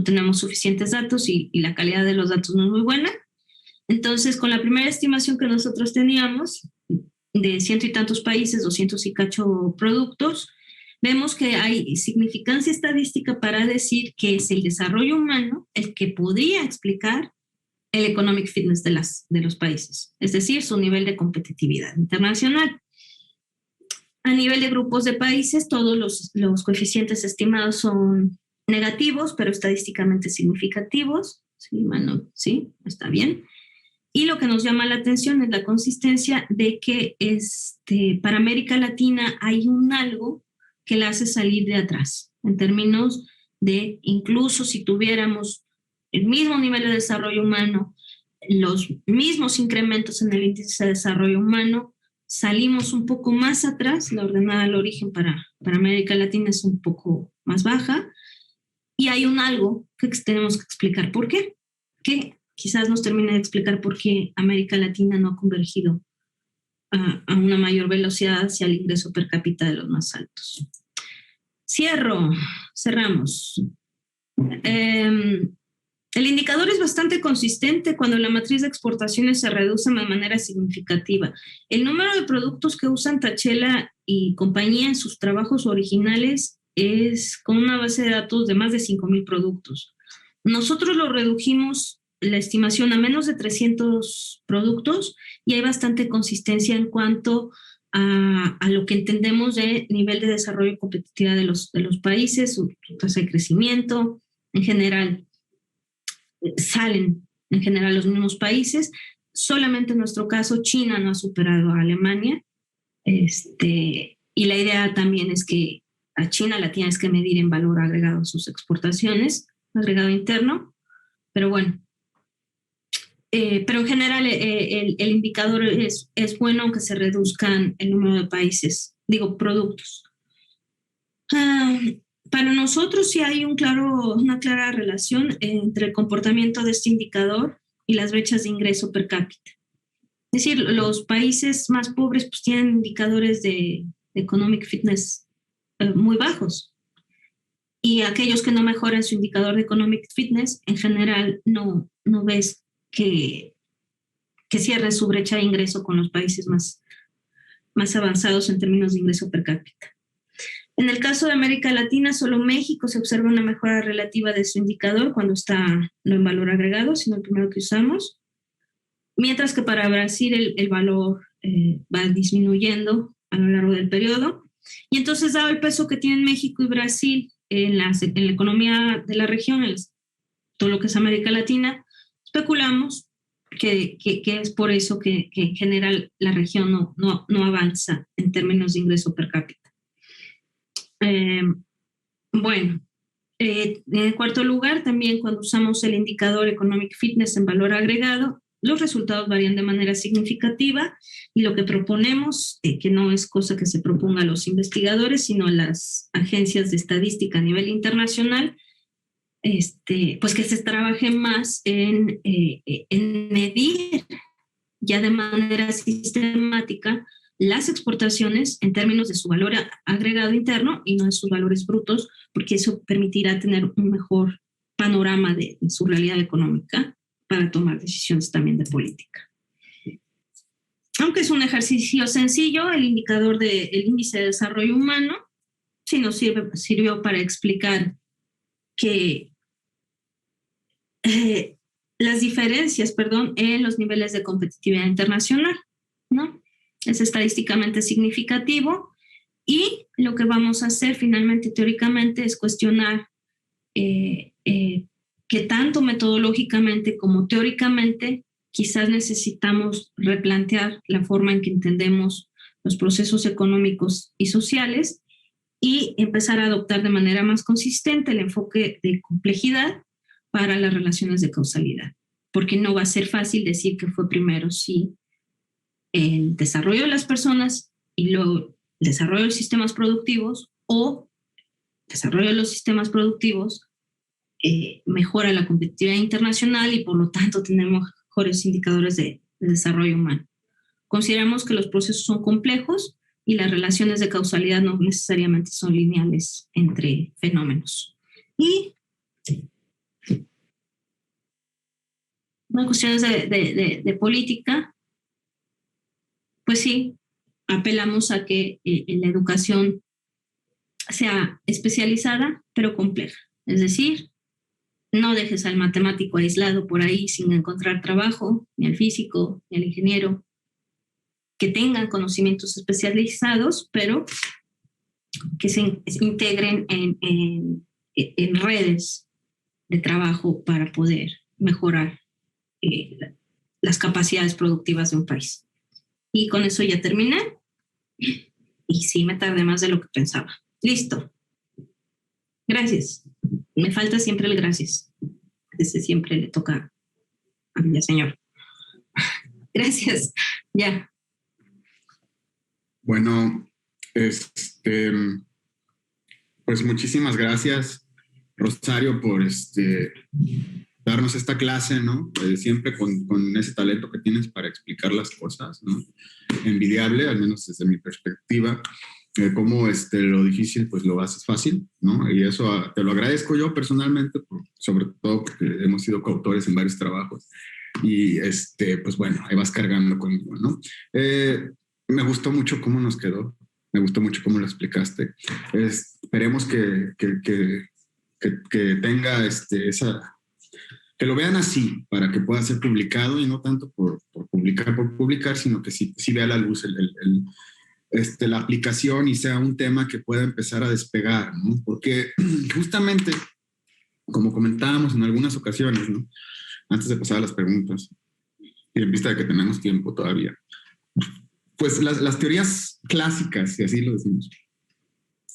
tenemos suficientes datos y la calidad de los datos no es muy buena. Entonces, con la primera estimación que nosotros teníamos, de 100 y tantos países, 200 y cacho productos, vemos que hay significancia estadística para decir que es el desarrollo humano el que podría explicar el economic fitness de los países, es decir, su nivel de competitividad internacional. A nivel de grupos de países, todos los coeficientes estimados son negativos, pero estadísticamente significativos. Sí, Manu, sí, está bien. Y lo que nos llama la atención es la consistencia de que para América Latina hay un algo que la hace salir de atrás, en términos de incluso si tuviéramos el mismo nivel de desarrollo humano, los mismos incrementos en el índice de desarrollo humano, salimos un poco más atrás. La ordenada al origen para América Latina es un poco más baja, y hay un algo que tenemos que explicar por qué, que quizás nos termine de explicar por qué América Latina no ha convergido a una mayor velocidad hacia el ingreso per cápita de los más altos. Cerramos. El indicador es bastante consistente cuando la matriz de exportaciones se reduce de manera significativa. El número de productos que usan Tachela y compañía en sus trabajos originales es con una base de datos de más de 5,000 productos. Nosotros lo redujimos la estimación a menos de 300 productos y hay bastante consistencia en cuanto a lo que entendemos de nivel de desarrollo y competitividad de los países, su tasa de crecimiento. En general, salen en general los mismos países. Solamente en nuestro caso, China no ha superado a Alemania. Y la idea también es que a China la tienes que medir en valor agregado sus exportaciones, agregado interno. Pero bueno, pero en general el indicador es bueno, aunque se reduzcan el número de países, productos. Para nosotros sí hay una clara relación entre el comportamiento de este indicador y las brechas de ingreso per cápita. Es decir, los países más pobres pues tienen indicadores de economic fitness muy bajos, y aquellos que no mejoran su indicador de economic fitness en general no ves que cierren su brecha de ingreso con los países más avanzados en términos de ingreso per cápita. En el caso de América Latina, solo México se observa una mejora relativa de su indicador cuando está no en valor agregado, sino el primero que usamos, mientras que para Brasil el valor va disminuyendo a lo largo del periodo. Y entonces, dado el peso que tienen México y Brasil en la economía de la región, todo lo que es América Latina, especulamos que es por eso que en general la región no avanza en términos de ingreso per cápita. Bueno, en cuarto lugar, también cuando usamos el indicador Economic Fitness en valor agregado, los resultados varían de manera significativa y lo que proponemos, que no es cosa que se proponga a los investigadores, sino a las agencias de estadística a nivel internacional, pues que se trabaje más en medir ya de manera sistemática las exportaciones en términos de su valor agregado interno y no de sus valores brutos, porque eso permitirá tener un mejor panorama de su realidad económica para tomar decisiones también de política. Aunque es un ejercicio sencillo, el indicador del índice de desarrollo humano sí nos sirvió para explicar que las diferencias, en los niveles de competitividad internacional, ¿no? Es estadísticamente significativo y lo que vamos a hacer finalmente teóricamente es cuestionar que tanto metodológicamente como teóricamente quizás necesitamos replantear la forma en que entendemos los procesos económicos y sociales y empezar a adoptar de manera más consistente el enfoque de complejidad para las relaciones de causalidad, porque no va a ser fácil decir que fue primero sí el desarrollo de las personas y luego el desarrollo de los sistemas productivos o desarrollo de los sistemas productivos mejora la competitividad internacional y por lo tanto tenemos mejores indicadores de desarrollo humano. Consideramos que los procesos son complejos y las relaciones de causalidad no necesariamente son lineales entre fenómenos. Y en cuestiones de política, pues sí, apelamos a que la educación sea especializada, pero compleja. Es decir, no dejes al matemático aislado por ahí sin encontrar trabajo, ni al físico, ni al ingeniero, que tengan conocimientos especializados, pero que se integren en redes de trabajo para poder mejorar las capacidades productivas de un país. Y con eso ya terminé. Y sí, me tardé más de lo que pensaba. Listo. Gracias. Me falta siempre el gracias. Ese siempre le toca a mi señor. Gracias. Ya. Bueno, pues muchísimas gracias, Rosario, por darnos esta clase, ¿no? Siempre con ese talento que tienes para explicar las cosas, ¿no? Envidiable, al menos desde mi perspectiva. Cómo lo difícil, pues lo haces fácil, ¿no? Y eso te lo agradezco yo personalmente, sobre todo porque hemos sido coautores en varios trabajos. Y, pues bueno, ahí vas cargando conmigo, ¿no? Me gustó mucho cómo nos quedó. Me gustó mucho cómo lo explicaste. Esperemos que tenga que lo vean así, para que pueda ser publicado y no tanto por publicar, sino que sí vea la luz la aplicación y sea un tema que pueda empezar a despegar, ¿no? Porque justamente, como comentábamos en algunas ocasiones, ¿no? Antes de pasar a las preguntas, y en vista de que tenemos tiempo todavía, pues las teorías clásicas, y así lo decimos,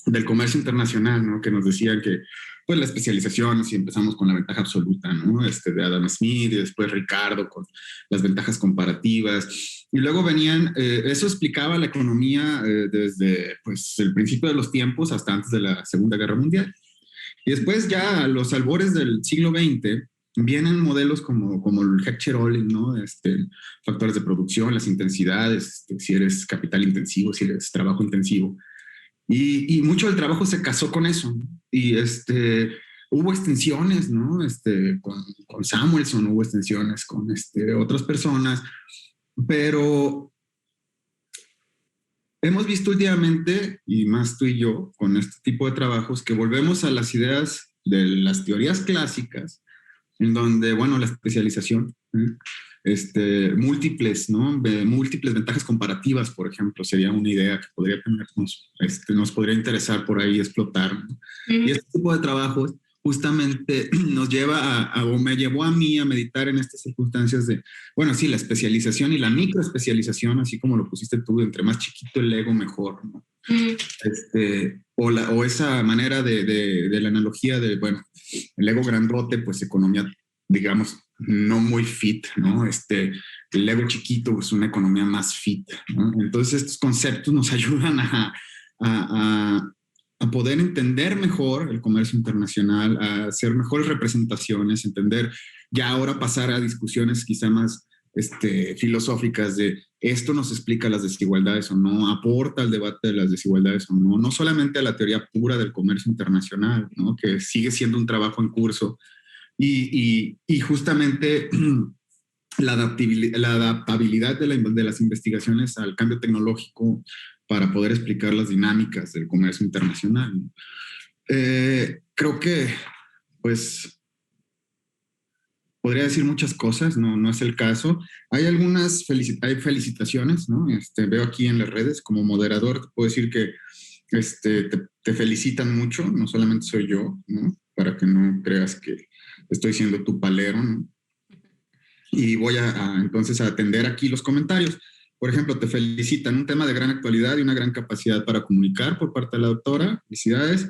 del comercio internacional, ¿no? Que nos decían que pues la especialización, si empezamos con la ventaja absoluta, ¿no? De Adam Smith y después Ricardo con las ventajas comparativas. Y luego venían, eso explicaba la economía desde pues, el principio de los tiempos hasta antes de la Segunda Guerra Mundial. Y después ya a los albores del siglo XX vienen modelos como el Heckscher-Ohlin, ¿no? Factores de producción, las intensidades, si eres capital intensivo, si eres trabajo intensivo. Y mucho del trabajo se casó con eso. Y hubo extensiones, ¿no? Con Samuelson hubo extensiones con otras personas, pero hemos visto últimamente, y más tú y yo, con este tipo de trabajos, que volvemos a las ideas de las teorías clásicas, en donde, bueno, la especialización, múltiples, ¿no? Múltiples ventajas comparativas, por ejemplo, sería una idea que podría tenernos, nos podría interesar por ahí explotar, ¿no? Y este tipo de trabajos justamente nos lleva o me llevó a mí a meditar en estas circunstancias de, bueno, sí, la especialización y la microespecialización, así como lo pusiste tú, entre más chiquito el ego, mejor, ¿no? O esa manera de la analogía de, bueno, el ego grandote, pues economía, digamos, no muy fit, ¿no? El Lego chiquito es una economía más fit, ¿no? Entonces estos conceptos nos ayudan a poder entender mejor el comercio internacional, a hacer mejores representaciones, entender, ya ahora pasar a discusiones quizá más filosóficas de esto nos explica las desigualdades o no, aporta al debate de las desigualdades o no, no solamente a la teoría pura del comercio internacional, ¿no? Que sigue siendo un trabajo en curso y justamente la adaptabilidad de las investigaciones al cambio tecnológico para poder explicar las dinámicas del comercio internacional. Creo que, pues, podría decir muchas cosas, no es el caso. Hay algunas hay felicitaciones, ¿no? Veo aquí en las redes, como moderador, te puedo decir que te felicitan mucho, no solamente soy yo, ¿no? Para que no creas que estoy siendo tu palero, ¿no? Y voy entonces a atender aquí los comentarios. Por ejemplo, te felicitan, un tema de gran actualidad y una gran capacidad para comunicar por parte de la doctora. Felicidades.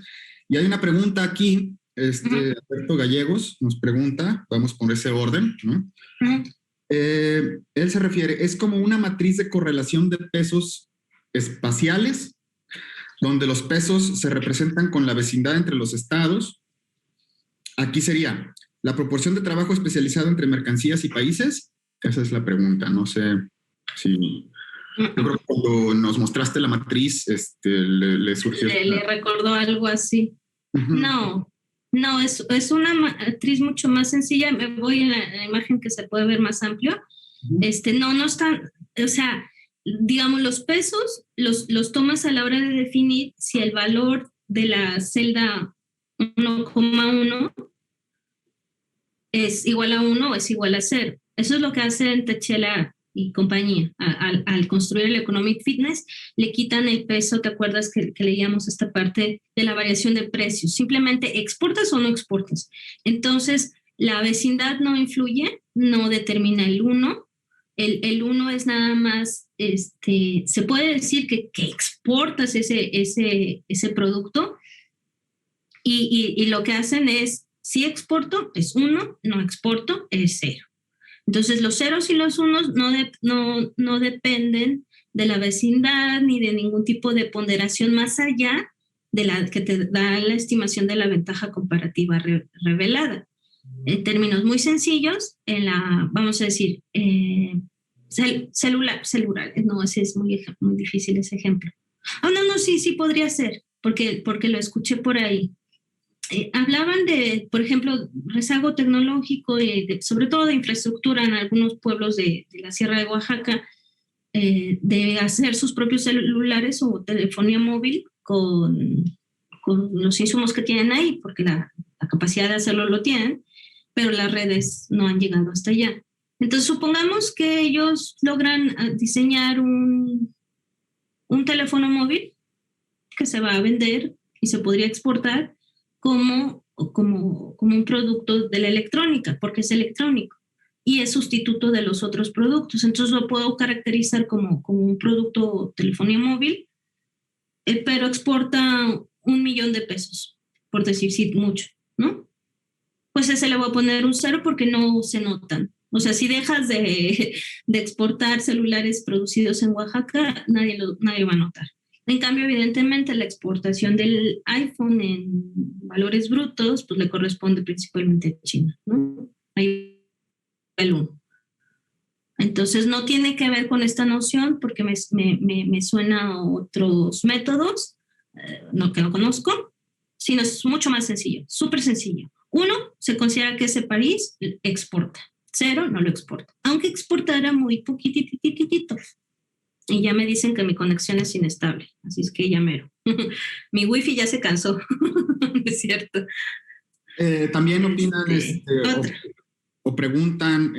Y hay una pregunta aquí. Alberto Gallegos nos pregunta, vamos por ese orden, ¿no? Él se refiere, es como una matriz de correlación de pesos espaciales, donde los pesos se representan con la vecindad entre los estados. Aquí sería la proporción de trabajo especializado entre mercancías y países. Esa es la pregunta, no sé si... Yo creo que cuando nos mostraste la matriz, le surgió... Le recordó algo así. No, es una matriz mucho más sencilla. Me voy en la imagen que se puede ver más amplio. No están, o sea, digamos, los pesos los tomas a la hora de definir si el valor de la celda 1,1 es igual a 1 o es igual a 0. Eso es lo que hacen Techela y compañía. Al construir el Economic Fitness, le quitan el peso. ¿Te acuerdas que leíamos esta parte de la variación de precios? Simplemente exportas o no exportas. Entonces, la vecindad no influye, no determina el 1. El 1 es nada más, se puede decir que exportas ese producto y lo que hacen es, si exporto es 1, no exporto es 0. Entonces, los ceros y los unos no dependen de la vecindad ni de ningún tipo de ponderación más allá de la que te da la estimación de la ventaja comparativa revelada. En términos muy sencillos, vamos a decir, celular, no, ese es muy difícil ese ejemplo. Sí podría ser, porque lo escuché por ahí. Hablaban de, por ejemplo, rezago tecnológico, sobre todo de infraestructura en algunos pueblos de la Sierra de Oaxaca, de hacer sus propios celulares o telefonía móvil con los insumos que tienen ahí, porque la capacidad de hacerlo lo tienen, pero las redes no han llegado hasta allá. Entonces, supongamos que ellos logran diseñar un teléfono móvil que se va a vender y se podría exportar como un producto de la electrónica, porque es electrónico y es sustituto de los otros productos. Entonces lo puedo caracterizar como un producto telefonía móvil, pero exporta 1,000,000 de pesos, por decir sí, mucho, ¿no? Pues ese le voy a poner un 0 porque no se notan. O sea, si dejas de exportar celulares producidos en Oaxaca, nadie va a notar. En cambio, evidentemente, la exportación del iPhone en valores brutos, pues le corresponde principalmente a China, ¿no? Ahí el 1. Entonces, no tiene que ver con esta noción porque me suena a otros métodos, que no conozco, sino es mucho más sencillo, súper sencillo. 1, se considera que ese país exporta. 0, no lo exporta. Aunque exportara muy poquitito. Y ya me dicen que mi conexión es inestable, así es que ya mero. Mi wifi ya se cansó, es cierto. También opinan o preguntan,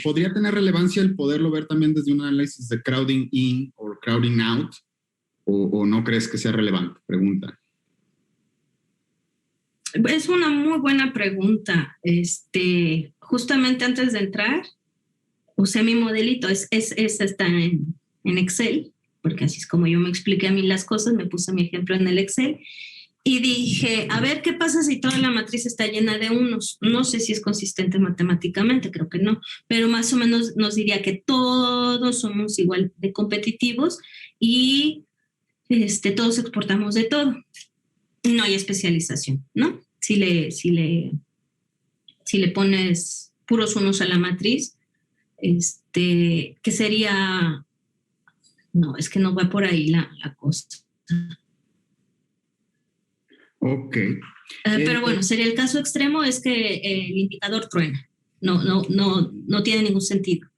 ¿podría tener relevancia el poderlo ver también desde un análisis de crowding in o crowding out? ¿O no crees que sea relevante? Preguntan. Es una muy buena pregunta. Justamente antes de entrar, usé mi modelito, está en Excel, porque así es como yo me expliqué a mí las cosas, me puse mi ejemplo en el Excel, Y dije, a ver qué pasa si toda la matriz está llena de unos. No sé si es consistente matemáticamente, creo que no, pero más o menos nos diría que todos somos igual de competitivos y todos exportamos de todo. No hay especialización, ¿no? Si le pones puros unos a la matriz, que sería, no, es que no va por ahí la cosa. Ok. Pero bueno, sería el caso extremo, es que el indicador truena. No tiene ningún sentido.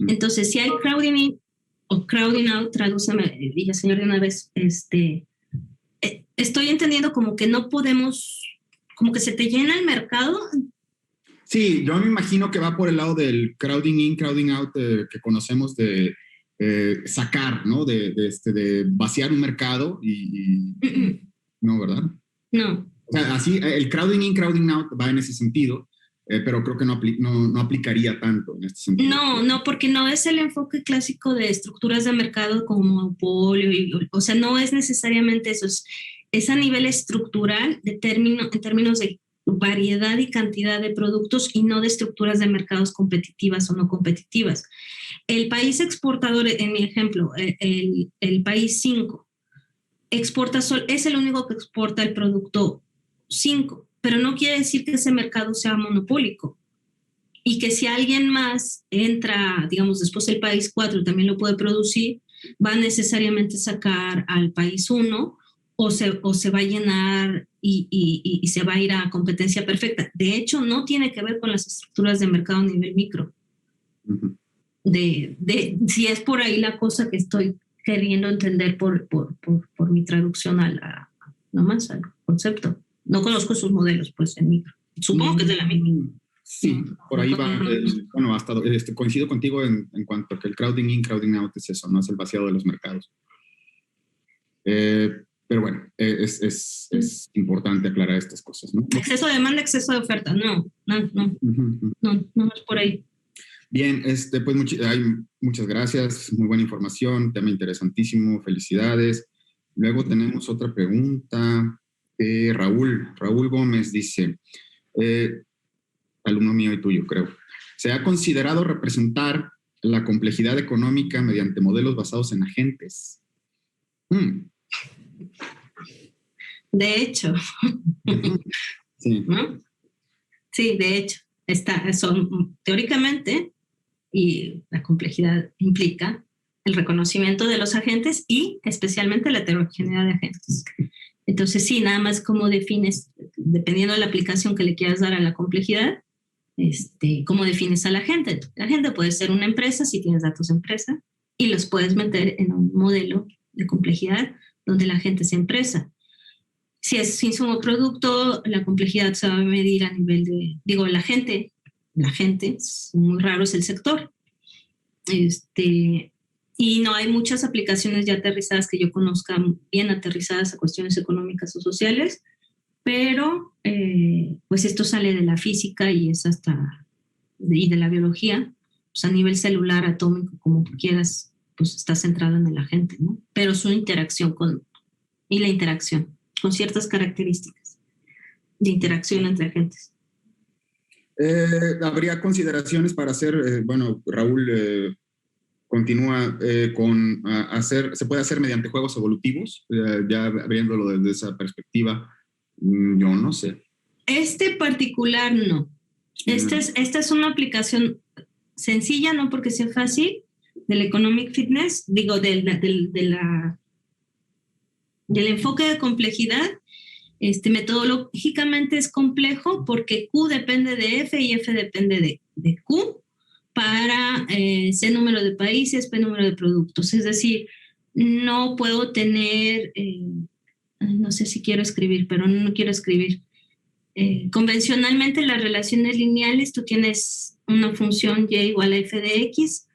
Entonces, si hay crowding in o crowding out, tradúceme, diga señor de una vez, estoy entendiendo como que no podemos, como que se te llena el mercado. Sí, yo me imagino que va por el lado del crowding in, crowding out que conocemos de sacar, ¿no? De vaciar un mercado y no, ¿verdad? No. O sea, así el crowding in, crowding out va en ese sentido, pero creo que no aplicaría tanto en este sentido. No, porque no es el enfoque clásico de estructuras de mercado como monopolio, o sea, no es necesariamente eso, es a nivel estructural en términos de variedad y cantidad de productos y no de estructuras de mercados competitivas o no competitivas. El país exportador, en mi ejemplo, el país 5, es el único que exporta el producto 5, pero no quiere decir que ese mercado sea monopólico y que si alguien más entra, digamos, después el país 4 también lo puede producir, va necesariamente a sacar al país 1 o se va a llenar y se va a ir a competencia perfecta. De hecho, no tiene que ver con las estructuras de mercado a nivel micro. Uh-huh. Si es por ahí la cosa que estoy queriendo entender por mi traducción nomás al concepto. No conozco sus modelos, pues, en micro. Supongo que es de la micro. Sí, por ahí va. Bueno, hasta coincido contigo en cuanto a que el crowding in, crowding out es eso, no es el vaciado de los mercados. Pero bueno, es importante aclarar estas cosas, ¿no? Exceso de demanda, exceso de oferta. No es por ahí. Bien, pues muchas gracias, muy buena información, tema interesantísimo, felicidades. Luego tenemos otra pregunta. Raúl Gómez dice, alumno mío y tuyo, creo. ¿Se ha considerado representar la complejidad económica mediante modelos basados en agentes? De hecho. Sí. ¿No? Sí, de hecho. Son teóricamente, y la complejidad implica el reconocimiento de los agentes y especialmente la heterogeneidad de agentes. Entonces, sí, nada más cómo defines, dependiendo de la aplicación que le quieras dar a la complejidad, cómo defines a la gente. La gente puede ser una empresa si tienes datos de empresa y los puedes meter en un modelo de complejidad donde la gente es empresa. Si es insumo producto, la complejidad se va a medir a nivel de, la gente, es muy raro, es el sector. Y no hay muchas aplicaciones ya aterrizadas que yo conozca, bien aterrizadas a cuestiones económicas o sociales, pero pues esto sale de la física y es y de la biología, pues a nivel celular, atómico, como tú quieras, pues está centrado en el agente, ¿no? Pero su interacción y la interacción con ciertas características de interacción entre agentes. ¿Habría consideraciones para hacer, Raúl continúa con se puede hacer mediante juegos evolutivos, ya abriéndolo desde esa perspectiva? Yo no sé. Particular no. Esta es una aplicación sencilla, no porque sea fácil, del Economic Fitness, del enfoque de complejidad. Metodológicamente es complejo porque Q depende de F y F depende de Q para C número de países, P número de productos. Es decir, no puedo tener, no sé si quiero escribir, pero no quiero escribir. Convencionalmente las relaciones lineales, tú tienes una función y igual a f de x,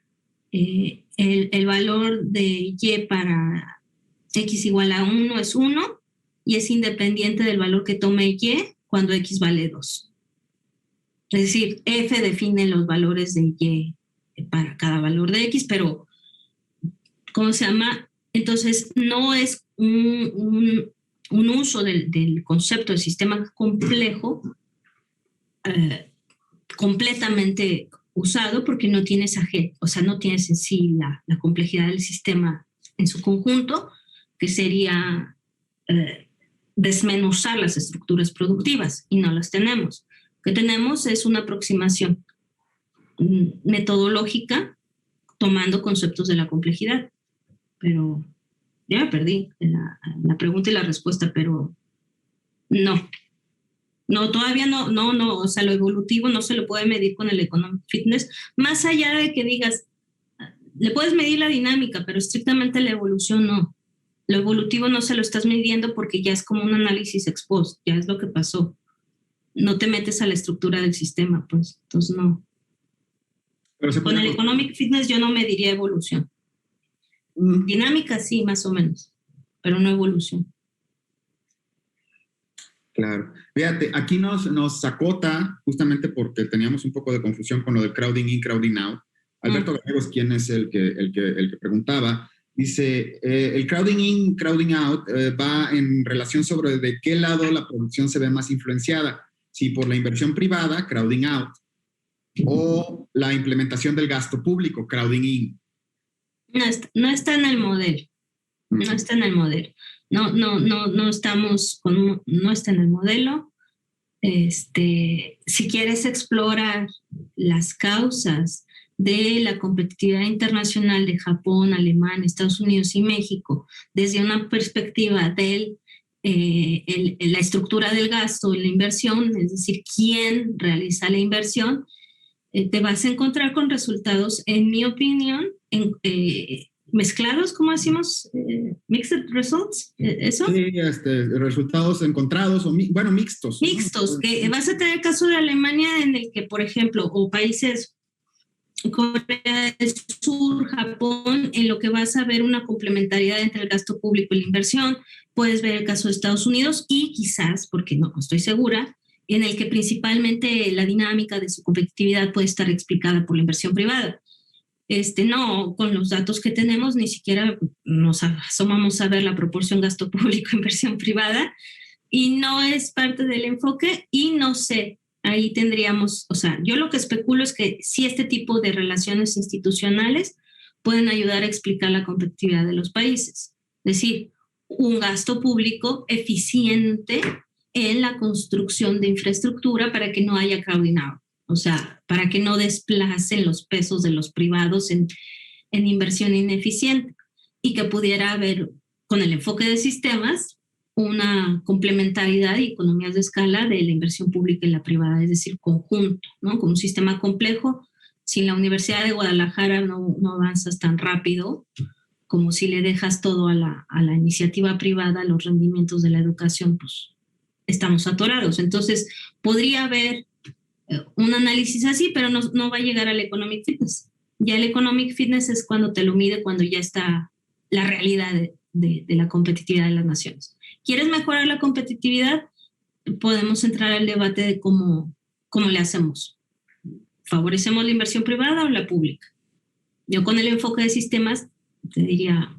el valor de y para x igual a 1 es 1 y es independiente del valor que tome y cuando x vale 2. Es decir, f define los valores de y para cada valor de x, pero ¿cómo se llama? Entonces no es un uso del concepto de sistema complejo completamente usado porque no tienes no tienes en sí la complejidad del sistema en su conjunto, que sería desmenuzar las estructuras productivas, y no las tenemos. Lo que tenemos es una aproximación metodológica tomando conceptos de la complejidad, pero ya me perdí en la pregunta y la respuesta, pero no, todavía no, o sea, lo evolutivo no se lo puede medir con el Economic Fitness, más allá de que digas, le puedes medir la dinámica, pero estrictamente la evolución no. Lo evolutivo no se lo estás midiendo porque ya es como un análisis ex post, ya es lo que pasó. No te metes a la estructura del sistema, pues, entonces no. Pero con el Economic Fitness yo no mediría evolución. Dinámica sí, más o menos, pero no evolución. Claro. Fíjate, aquí nos acota, justamente porque teníamos un poco de confusión con lo de crowding in, crowding out. Alberto Gallegos, quien es el que preguntaba, dice, el crowding in, crowding out va en relación sobre de qué lado la producción se ve más influenciada, si por la inversión privada, crowding out, o la implementación del gasto público, crowding in. No está en el modelo. No está en el modelo. No estamos con, no está en el modelo. Si quieres explorar las causas de la competitividad internacional de Japón, Alemania, Estados Unidos y México desde una perspectiva de la estructura del gasto y la inversión, es decir, quién realiza la inversión, te vas a encontrar con resultados, en mi opinión, mezclados, ¿cómo decimos? Mixed results, ¿eso? Sí, resultados encontrados o, mixtos. Mixtos, ¿no? Que vas a tener el caso de Alemania en el que, por ejemplo, o países Corea del Sur, Japón, en lo que vas a ver una complementariedad entre el gasto público y la inversión. Puedes ver el caso de Estados Unidos y quizás, porque no estoy segura, en el que principalmente la dinámica de su competitividad puede estar explicada por la inversión privada. No, con los datos que tenemos ni siquiera nos asomamos a ver la proporción gasto público-inversión privada, y no es parte del enfoque, y no sé, ahí tendríamos, o sea, yo lo que especulo es que sí, este tipo de relaciones institucionales pueden ayudar a explicar la competitividad de los países. Es decir, un gasto público eficiente en la construcción de infraestructura para que no haya crowding out. O sea, para que no desplacen los pesos de los privados en inversión ineficiente, y que pudiera haber, con el enfoque de sistemas, una complementariedad y economías de escala de la inversión pública y la privada, es decir, conjunto, ¿no? Con un sistema complejo. Si en la Universidad de Guadalajara no avanzas tan rápido como si le dejas todo a la iniciativa privada, los rendimientos de la educación, pues estamos atorados. Entonces, podría haber un análisis así, pero no va a llegar al Economic Fitness. Ya el Economic Fitness es cuando te lo mide, cuando ya está la realidad de la competitividad de las naciones. ¿Quieres mejorar la competitividad? Podemos entrar al debate de cómo le hacemos. ¿Favorecemos la inversión privada o la pública? Yo, con el enfoque de sistemas, te diría,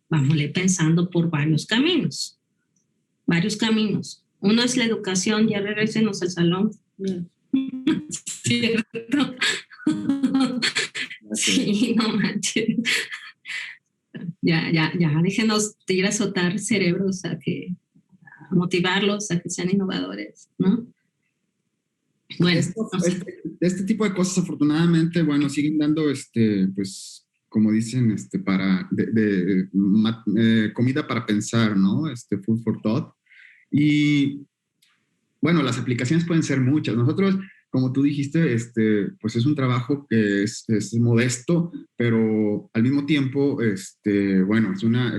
vámonos pensando por varios caminos. Uno es la educación, ya regresenos al salón. ¿Cierto? Sí, no manches. Ya, déjenos de ir a azotar cerebros, a motivarlos a que sean innovadores, ¿no? Bueno, este tipo de cosas, afortunadamente, bueno, siguen dando, pues, como dicen, comida para pensar, ¿no? Food for thought. Y bueno, las aplicaciones pueden ser muchas. Nosotros, como tú dijiste, pues es un trabajo que es modesto, pero al mismo tiempo, bueno, es una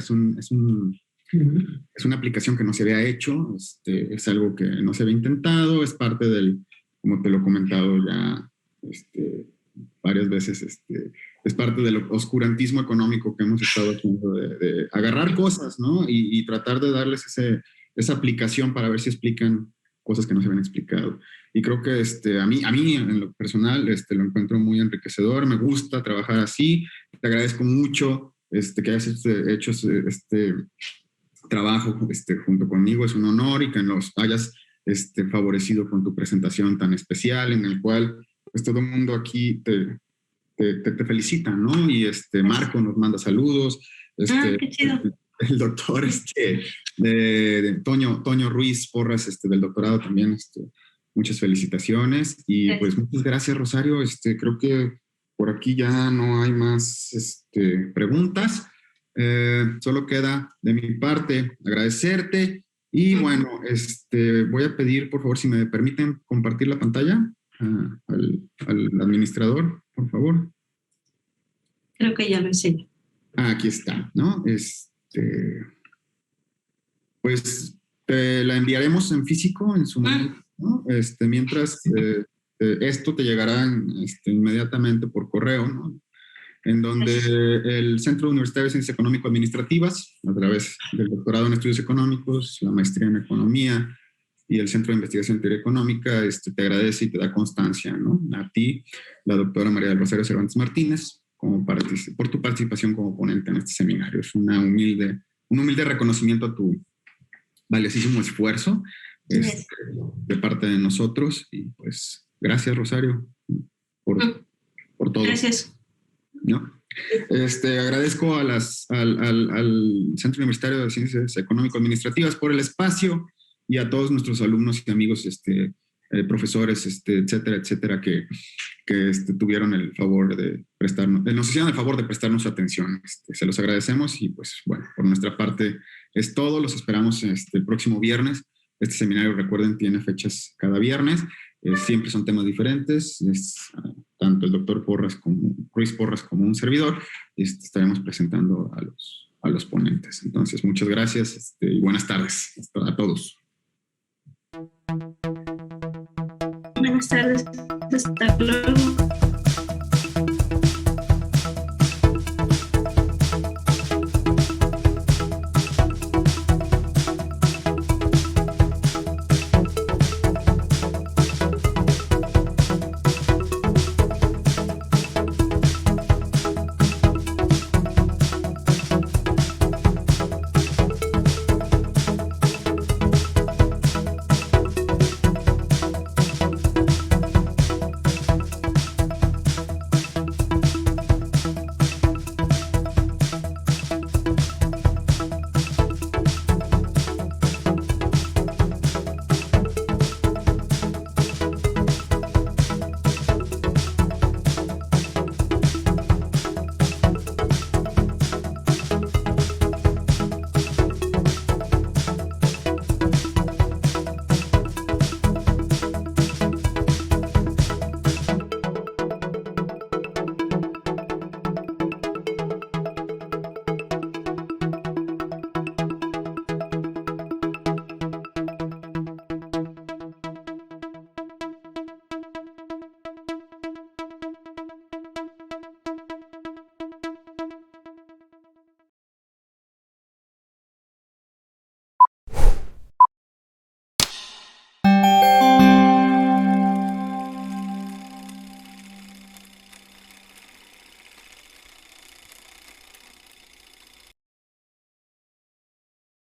aplicación que no se había hecho, es algo que no se había intentado, es parte del, como te lo he comentado ya varias veces, es parte del oscurantismo económico que hemos estado haciendo, de agarrar cosas, ¿no? Y tratar de darles esa aplicación para ver si explican cosas que no se habían explicado. Y creo que a mí en lo personal lo encuentro muy enriquecedor, me gusta trabajar así. Te agradezco mucho que hayas hecho trabajo junto conmigo. Es un honor y que nos hayas favorecido con tu presentación tan especial, en el cual pues todo el mundo aquí te felicita, ¿no? Y Marco nos manda saludos. Qué chido. El doctor de Toño Ruiz Porras, del doctorado también, muchas felicitaciones. Y pues muchas gracias, Rosario. Creo que por aquí ya no hay más preguntas. Solo queda de mi parte agradecerte. Y bueno, voy a pedir, por favor, si me permiten compartir la pantalla al administrador, por favor. Creo que ya lo enseño. Aquí está, ¿no? Pues la enviaremos en físico en su momento, ¿no? Mientras esto te llegará inmediatamente por correo, ¿no? En donde el Centro Universitario de Ciencias Económico-Administrativas, a través del doctorado en Estudios Económicos, la maestría en Economía y el Centro de Investigación en Teoría Económica, te agradece y te da constancia, ¿no? A ti, la doctora María del Rosario Cervantes Martínez, por tu participación como ponente en este seminario. Es un humilde reconocimiento a tu valiosísimo esfuerzo de parte de nosotros. Y pues, gracias, Rosario, por todo. Gracias. ¿No? Agradezco al Centro Universitario de Ciencias Económico-Administrativas por el espacio y a todos nuestros alumnos y amigos, profesores, etcétera, que tuvieron el favor de prestarnos, nos hicieron el favor de prestarnos su atención. Se los agradecemos y pues bueno, por nuestra parte es todo. Los esperamos el próximo viernes. Este seminario, recuerden, tiene fechas cada viernes. Siempre son temas diferentes. Tanto el doctor Ruiz Porras como un servidor estaremos presentando a los ponentes. Entonces, muchas gracias y buenas tardes a todos. Buenas tardes. Hasta luego.